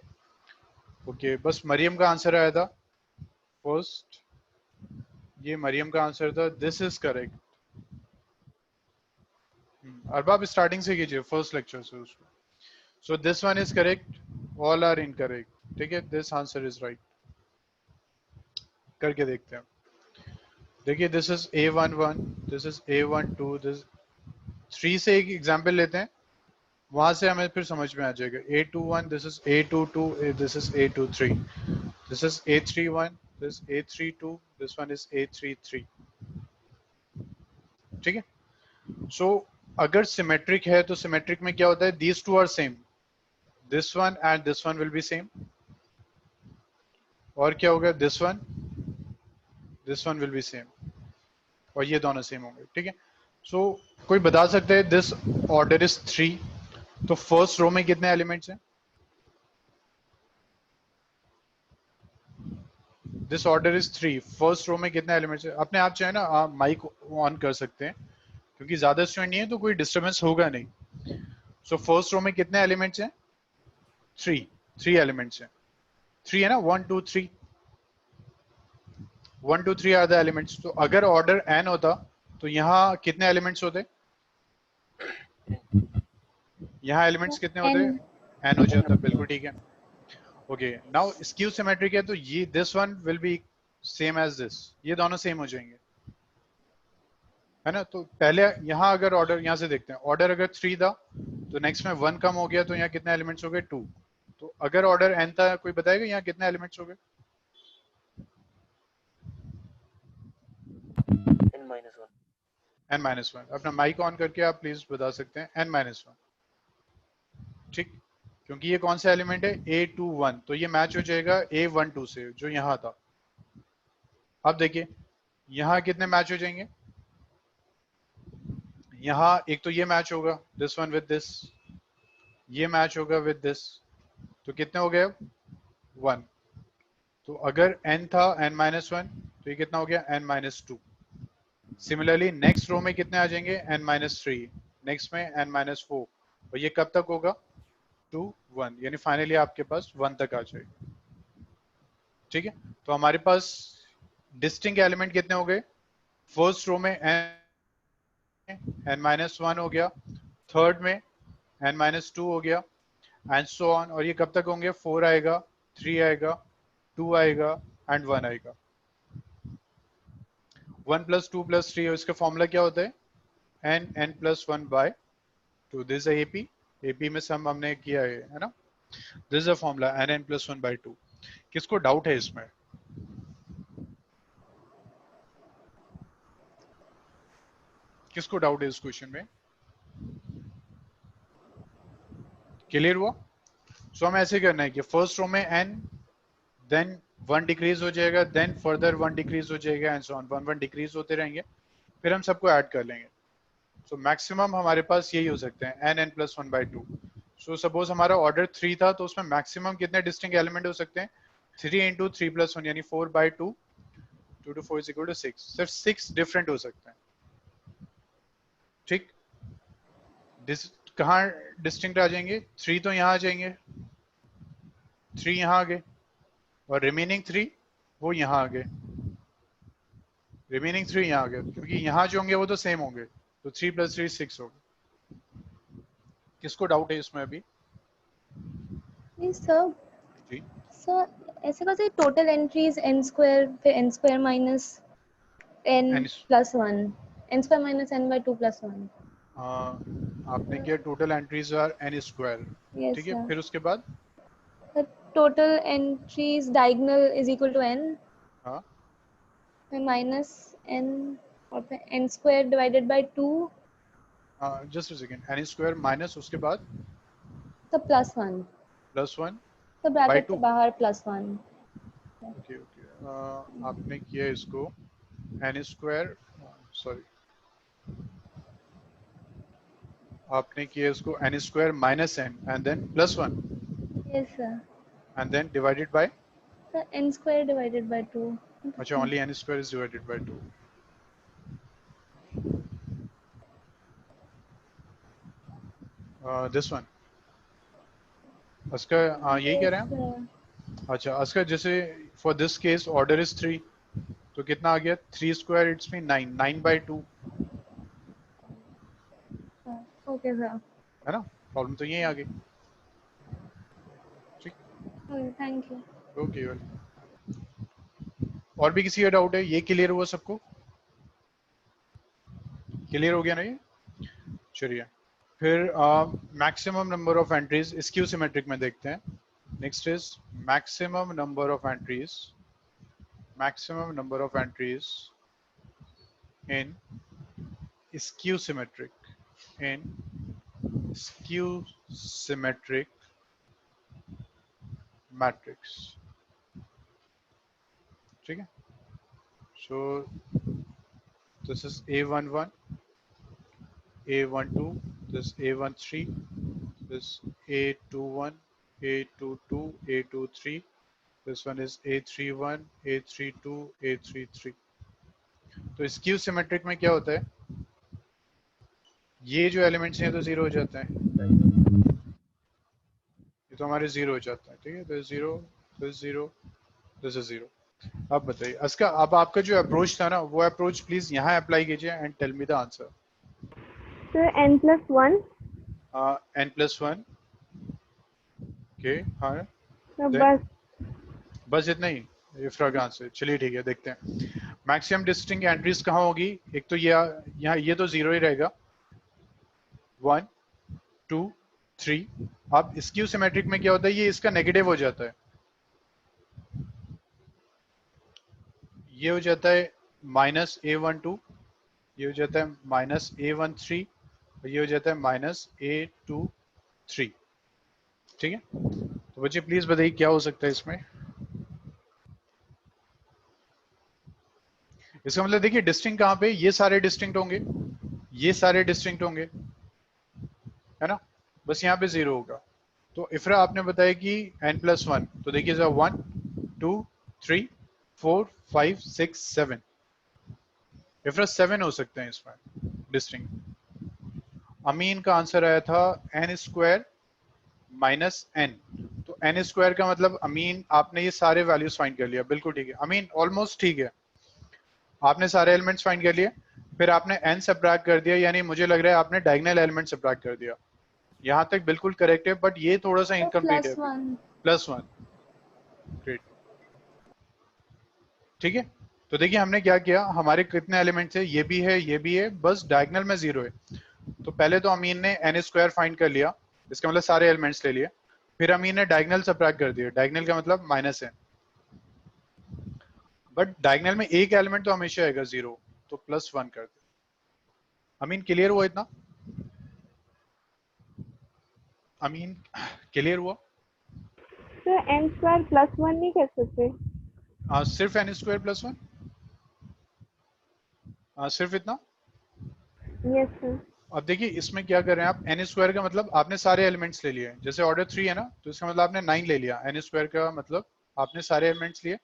ओके, बस मरियम का आंसर आया था फर्स्ट, ये मरियम का आंसर था। This is correct. Arbab starting से कीजिए, फर्स्ट लेक्चर से उसको। So this one is correct, all are incorrect. ठीक है, दिस आंसर इज राइट। करके देखते हैं। देखिए, this is A11, this is A12, this 3 से एक एग्जांपल लेते हैं, वहां से हमें फिर समझ में आ जाएगा। A21, this is A22, this is A23, this is A31, this A32, this one is A33। ठीक है, सो अगर सिमेट्रिक है तो सिमेट्रिक में क्या होता है, these two are same, this one and this one will be same. और क्या होगा, this one will be same, और ये दोनों सेम होंगे। ठीक है, सो कोई बता सकता है दिस ऑर्डर इज 3, तो फर्स्ट रो में कितने एलिमेंट्स हैं? This order is 3, first row में कितने एलिमेंट्स हैं? अपने आप चाहे ना माइक ऑन कर सकते हैं, क्योंकि ज्यादा स्टूडेंट नहीं है तो कोई डिस्टर्बेंस होगा नहीं। सो फर्स्ट रो में कितने एलिमेंट्स हैं? 3 एलिमेंट्स हैं। 3 है ना, 1 2 3, 1 2 3 आर द एलिमेंट्स। तो अगर ऑर्डर n होता तो यहाँ कितने एलिमेंट्स होते? यहाँ एलिमेंट्स कितने होते? N. n हो जाता। बिल्कुल ठीक है। ओके, नाउ स्क्यू सिमेट्रिक है, तो ये this one will be same as this, ये दोनों सेम हो जाएंगे, है ना। तो पहले यहाँ अगर ऑर्डर, यहाँ से देखते हैं, ऑर्डर अगर 3 था तो नेक्स्ट में 1 कम हो गया, तो यहाँ कितने एलिमेंट्स हो गए? 2। तो अगर ऑर्डर n था, कोई बताएगा यहाँ कितने एलिमेंट्स हो गए? n-1। अपना माइक ऑन करके आप प्लीज बता सकते हैं, n-1। ठीक, क्योंकि ये कौन सा एलिमेंट है? A21, तो ये मैच हो जाएगा A12 से जो यहाँ था। अब देखिए यहाँ कितने मैच हो जाएंगे? यहाँ एक तो ये मैच होगा, दिस वन विद दिस, ये मैच होगा विद दिस, तो कितने हो गए अब? 1। तो अगर n था n-1, तो ये कितना हो गया? n-2। सिमिलरली नेक्स्ट रो में कितने आ जाएंगे? n-3, नेक्स्ट में n-4, और ये कब तक होगा? 2 1, यानी फाइनली आपके पास 1 तक आ जाएगा। ठीक है, तो हमारे पास डिस्टिंक्ट एलिमेंट कितने हो गए? फर्स्ट रो में n-1 हो गया, थर्ड में n-2 हो गया, एंड सो ऑन। और ये कब तक होंगे? 4 आएगा, 3 आएगा, 2 आएगा, एंड 1 आएगा। 1 + 2 + 3, इसका फॉर्मूला क्या होता है? n n+1/2। दिस है AP, AP में सम हमने किया है ना। This is the formula n+1/2। किसको डाउट है इसमें? किसको डाउट है इस क्वेश्चन में? क्लियर हुआ? सो हम ऐसे करना है कि फर्स्ट रो में n, देन 1 डिक्रीज हो जाएगा, देन फर्दर 1 डिक्रीज हो जाएगा, एंड सो ऑन, 1 1 डिक्रीज होते रहेंगे, फिर हम सबको ऐड कर लेंगे। सो मैक्सिमम हमारे पास यही हो सकते हैं, n+1/2। सो सपोज हमारा ऑर्डर 3 था, तो उसमें मैक्सिमम कितने डिस्टिंक्ट एलिमेंट हो सकते हैं? 3 × 3+1, यानी 4/2, 2 to 4 = 6। सिर्फ 6 डिफरेंट हो सकते हैं। ठीक, कहाँ डिस्टिंक्ट आ जाएंगे? 3 तो यहाँ आ जाएंगे, 3 यहाँ आ गए, और रिमेनिंग 3 वो यहाँ आ गए, रिमेनिंग 3 यहाँ आ गए, क्योंकि यहाँ जो होंगे वो तो सेम होंगे, तो 3 + 3 6 होगा। किसको डाउट है इसमें अभी? नहीं सर, जी सर ऐसे कैसे टोटल एंट्रीज n स्क्वायर फिर n square minus n N plus 1, n square minus n by 2 plus 1। आपने किया total entries are n square, yes ठीक है, सर। फिर उसके बाद total entries diagonal is equal to n, हाँ फिर माइनस n और फिर n square divided by 2 just a second, n square minus उसके बाद तो प्लस 1, प्लस 1 तो बाई ब्रैकेट के 2। बाहर प्लस 1। ओके ओके, आपने किया इसको n स्क्वायर, सॉरी, आपने किया इसको n square minus n and then plus 1 yes sir. And then divided by, sir n square divided by 2। अच्छा only n square is divided by 2, this one उसका यही कह रहे हैं हम? अच्छा उसका जैसे for this case order is 3, तो कितना आ गया 3 square it's mean 9, 9 by 2 okay sir, है ना, प्रॉब्लम तो यही आ गई। ठीक, थैंक यू। ओके वेल, और भी किसी का डाउट है? ये क्लियर हुआ सबको? क्लियर हो गया ना ये? चलिए फिर maximum number of entries skew symmetric में देखते हैं। Next is maximum number of entries, maximum number of entries in skew symmetric, in skew symmetric matrix, ठीक है। So this is A11, A12, this A13, this A21, A22, A23, this one is A31, A32, A33। तो skew symmetric में क्या होता है, ये जो elements हैं तो जीरो हो जाते हैं, ये तो हमारे जीरो हो जाता है, ठीक है, this zero, this zero, this is zero. अब बताइए इसका, अब आपका जो अप्रोच था ना वो अप्रोच प्लीज यहाँ अप्लाई कीजिए and tell me the answer. Sir, n plus 1. n+1, okay हाँ, Sir, देन बस बस इतना ही इफ्रा का आंसर। चलिए ठीक है, देखते हैं मैक्सिमम डिस्टिंक्ट एंट्रीज कहाँ होगी। एक तो ये यहाँ, ये तो जीरो ही रहेगा, 1 2 3। अब स्क्यू सिमेट्रिक में क्या होता है, ये इसका नेगेटिव हो जाता है, ये हो जाता है -A12, ये हो जाता है -A13, और ये हो जाता है -A23, ठीक है। तो बच्चे प्लीज बताइए क्या हो सकता है इसमें। इसका मतलब देखिए डिस्टिंक्ट कहाँ पे, ये सारे डिस्टिंक्ट होंगे, ये सारे डिस्टिंक्ट होंगे, है ना, बस यहाँ पे जीरो होगा। तो इफ्रा आपने बताया कि n+1, तो देखिए जरा 1 2 3 4 5 6 7, इफ्रा 7 हो सकते हैं इसमें डिस्टिंक्ट। अमीन का आंसर आया था n² माइनस n, तो n² का मतलब अमीन आपने ये सारे वैल्यूज फाइंड कर लिया, बिल्कुल ठीक है अमीन, ऑलमोस्ट ठीक है, आपने सारे एलिमेंट्स फाइंड कर लिए, फिर आपने n सब्ट्रैक्ट कर दिया, यानी मुझे लग रहा है आपने डायगोनल एलिमेंट सब्ट्रैक्ट कर दिया। यहाँ तक बिल्कुल करेक्ट है, बट ये थोड़ा सा इनकम्प्लीट है। +1, ग्रेट, ठीक है। तो देखिए हमने क्या किया, हमारे कितने एलिमेंट्स है, ये भी है, ये भी है, बस डायगोनल में जीरो है। तो पहले तो अमीन ने n² फाइंड कर लिया, इसका मतलब सारे एलिमेंट्स ले लिए, फिर अमीन ने डायगोनल सब्ट्रैक्ट कर दिया, डायगोनल का मतलब -n, बट डायगोनल में एक एलिमेंट तो हमेशा आएगा जीरो, तो +1 कर दे। अमीन क्लियर हुआ इतना? अमीन क्लियर हुआ? sir, n² plus 1 नहीं कर सकते? सिर्फ n² +1, सिर्फ इतना। Yes sir. अब देखिए इसमें क्या कर रहे हैं आप, n² का मतलब आपने सारे एलिमेंट्स ले लिए, जैसे ऑर्डर 3 है ना, तो इसका मतलब आपने 9 ले लिया, n² का मतलब आपने सारे एलिमेंट्स लिए,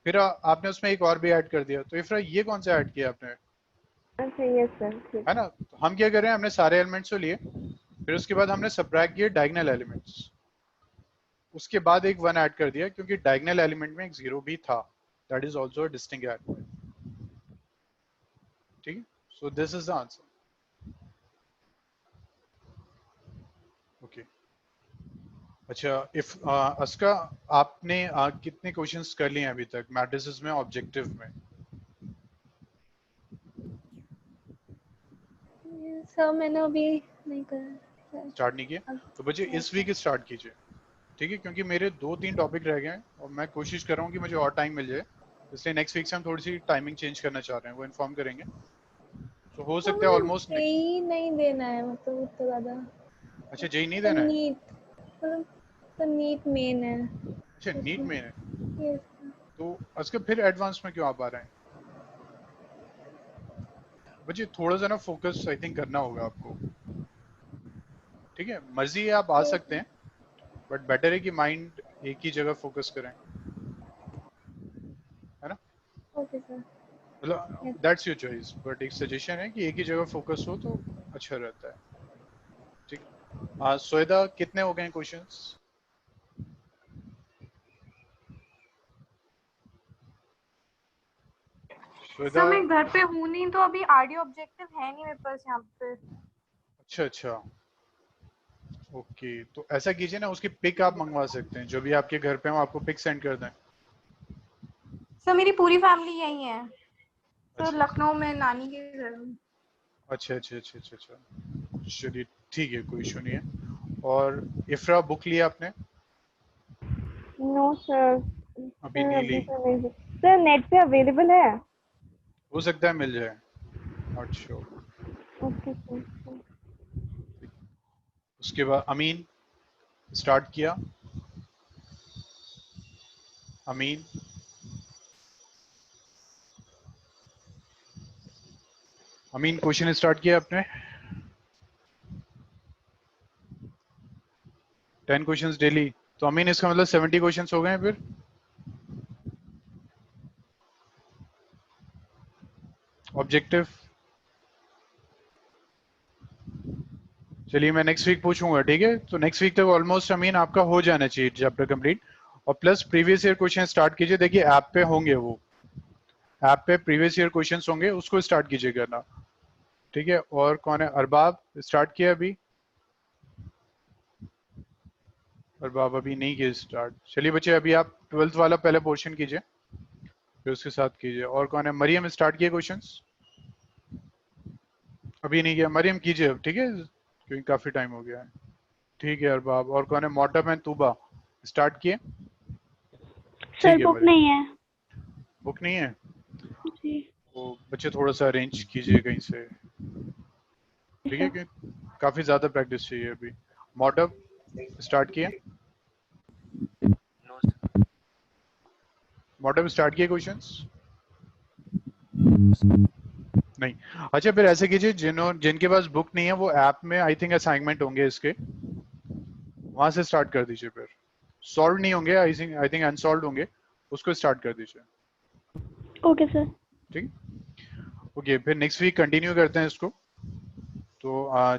फिर आपने उसमें एक और भी ऐड कर दिया, तो इफ्रा ये कौन सा ऐड किया आपने, अच्छा yes sir. ठीक है ना। तो हम क्या कर रहे हैं, हमने सारे एलिमेंट्स तो लिए, फिर उसके बाद हमने सब्ट्रैक्ट किए डायगोनल एलिमेंट्स, उसके बाद एक 1 ऐड कर दिया, क्योंकि डायगोनल एलिमेंट में एक जीरो भी था, that is also distinct element, ठीक है। सो दिस इज द आंसर। अच्छा, इफ अस्का, आपने कितने क्वेश्चंस कर लिए हैं अभी तक मैट्रिसेस में, ऑब्जेक्टिव में? सर मैंने अभी नहीं करा। स्टार्ट नहीं किया? तो बच्चे इस वीक स्टार्ट कीजिए, ठीक है, क्योंकि मेरे 2-3 टॉपिक रह गए हैं और मैं कोशिश कर रहा हूँ कि मुझे और टाइम मिल जाए, इसलिए नेक्स्ट वीक से हम थोड़ी सी टाइमिंग चेंज करना चाह रहे हैं, वो इन्फॉर्म करेंगे। तो हो सकता है ऑलमोस्ट जेई नहीं देना है मतलब उतना ज्यादा। अच्छा, जेई नहीं तो देना है? नीट मतलब तो नीट मेन है। अच्छा, नीट में है। यस। तो उसके फिर एडवांस में क्यों आप आ रहे हैं? बच्चे थोड़ा सा ना फोकस आई थिंक करना होगा आपको, ठीक है? मर्जी है, आप आ सकते हैं, बट बेटर है कि माइंड एक ही जगह फोकस करें, है ना? Okay sir. मतलब दैट्स योर चॉइस, बट एक सजेशन है कि एक ही जगह फोकस हो तो अच्छा रहता है, ठीक? श्वेता, कितने हो गए क्वेश्चंस? श्वेता, सर मैं घर पे हूँ नहीं तो अभी आरडी ऑब्जेक्टिव है नहीं मेरे पास यहाँ पे। अच्छा अच्छा, ओके, तो ऐसा कीजिए ना, उसकी पिक आप मंगवा सकते हैं, जो भी आपके घर पे हो आपको पिक सेंड कर दें। सर मेरी पूरी फैमिली यही है, सर अच्छा लखनऊ में नानी के घर में। अच्छा अच्छा अच्छा अच्छा अच्छा, चलिए ठीक है, कोई इशू नहीं है। और इफ्रा, बुक लिया आपने? नो सर, अभी सर नहीं अभी ली? तो नहीं। सर नेट पे अवेलेबल है? हो सकता है मिल जाए, नॉट श्योर। Okay sir. उसके बाद अमीन, स्टार्ट किया? अमीन, अमीन क्वेश्चन स्टार्ट किया आपने? 10 क्वेश्चंस डेली, तो अमीन इसका मतलब 70 क्वेश्चंस हो गए हैं फिर। ऑब्जेक्टिव, चलिए मैं नेक्स्ट वीक पूछूंगा, ठीक है? तो नेक्स्ट वीक तक ऑलमोस्ट अमीन आपका हो जाना चाहिए चैप्टर कंप्लीट। और plus previous year question start कीजिए, देखिए ऐप पे होंगे, वो ऐप पे प्रीवियस ईयर क्वेश्चंस होंगे, उसको स्टार्ट कीजिए करना, ठीक है? और कौन है? अरबाब, स्टार्ट किया अभी? अरबाब अभी नहीं किया स्टार्ट। चलिए बच्चे, अभी आप 12th वाला पहले पोर्शन कीजिए, फिर उसके साथ कीजिए। और कौन है? मरियम, स्टार्ट किया क्वेश्चंस? अभी नहीं किया? मरियम कीजिए अब, ठीक है, क्योंकि काफी टाइम हो गया है। ठीक है अरबाब। और कौन है? मोटम एंड तूबा, स्टार्ट किए? सर ठीक है बुक मरियम। नहीं है बुक नहीं है? जी। तो बच्चे थोड़ा सा अरेंज कीजिए कहीं से, ठीक है, क्योंकि काफी ज्यादा प्रैक्टिस चाहिए अभी। मोटम, स्टार्ट किया? No sir. मोटम स्टार्ट किए क्वेश्चंस? नहीं? अच्छा, फिर ऐसे कीजिए, जिनके पास बुक नहीं है वो ऐप में आई थिंक असाइनमेंट होंगे इसके, वहां से स्टार्ट कर दीजिए। फिर सॉल्व नहीं होंगे, आई थिंक अनसॉल्व होंगे, उसको स्टार्ट कर दीजिए, ओके सर। ठीक है? ओके, फिर नेक्स्ट वीक कंटिन्यू करते हैं इसको। तो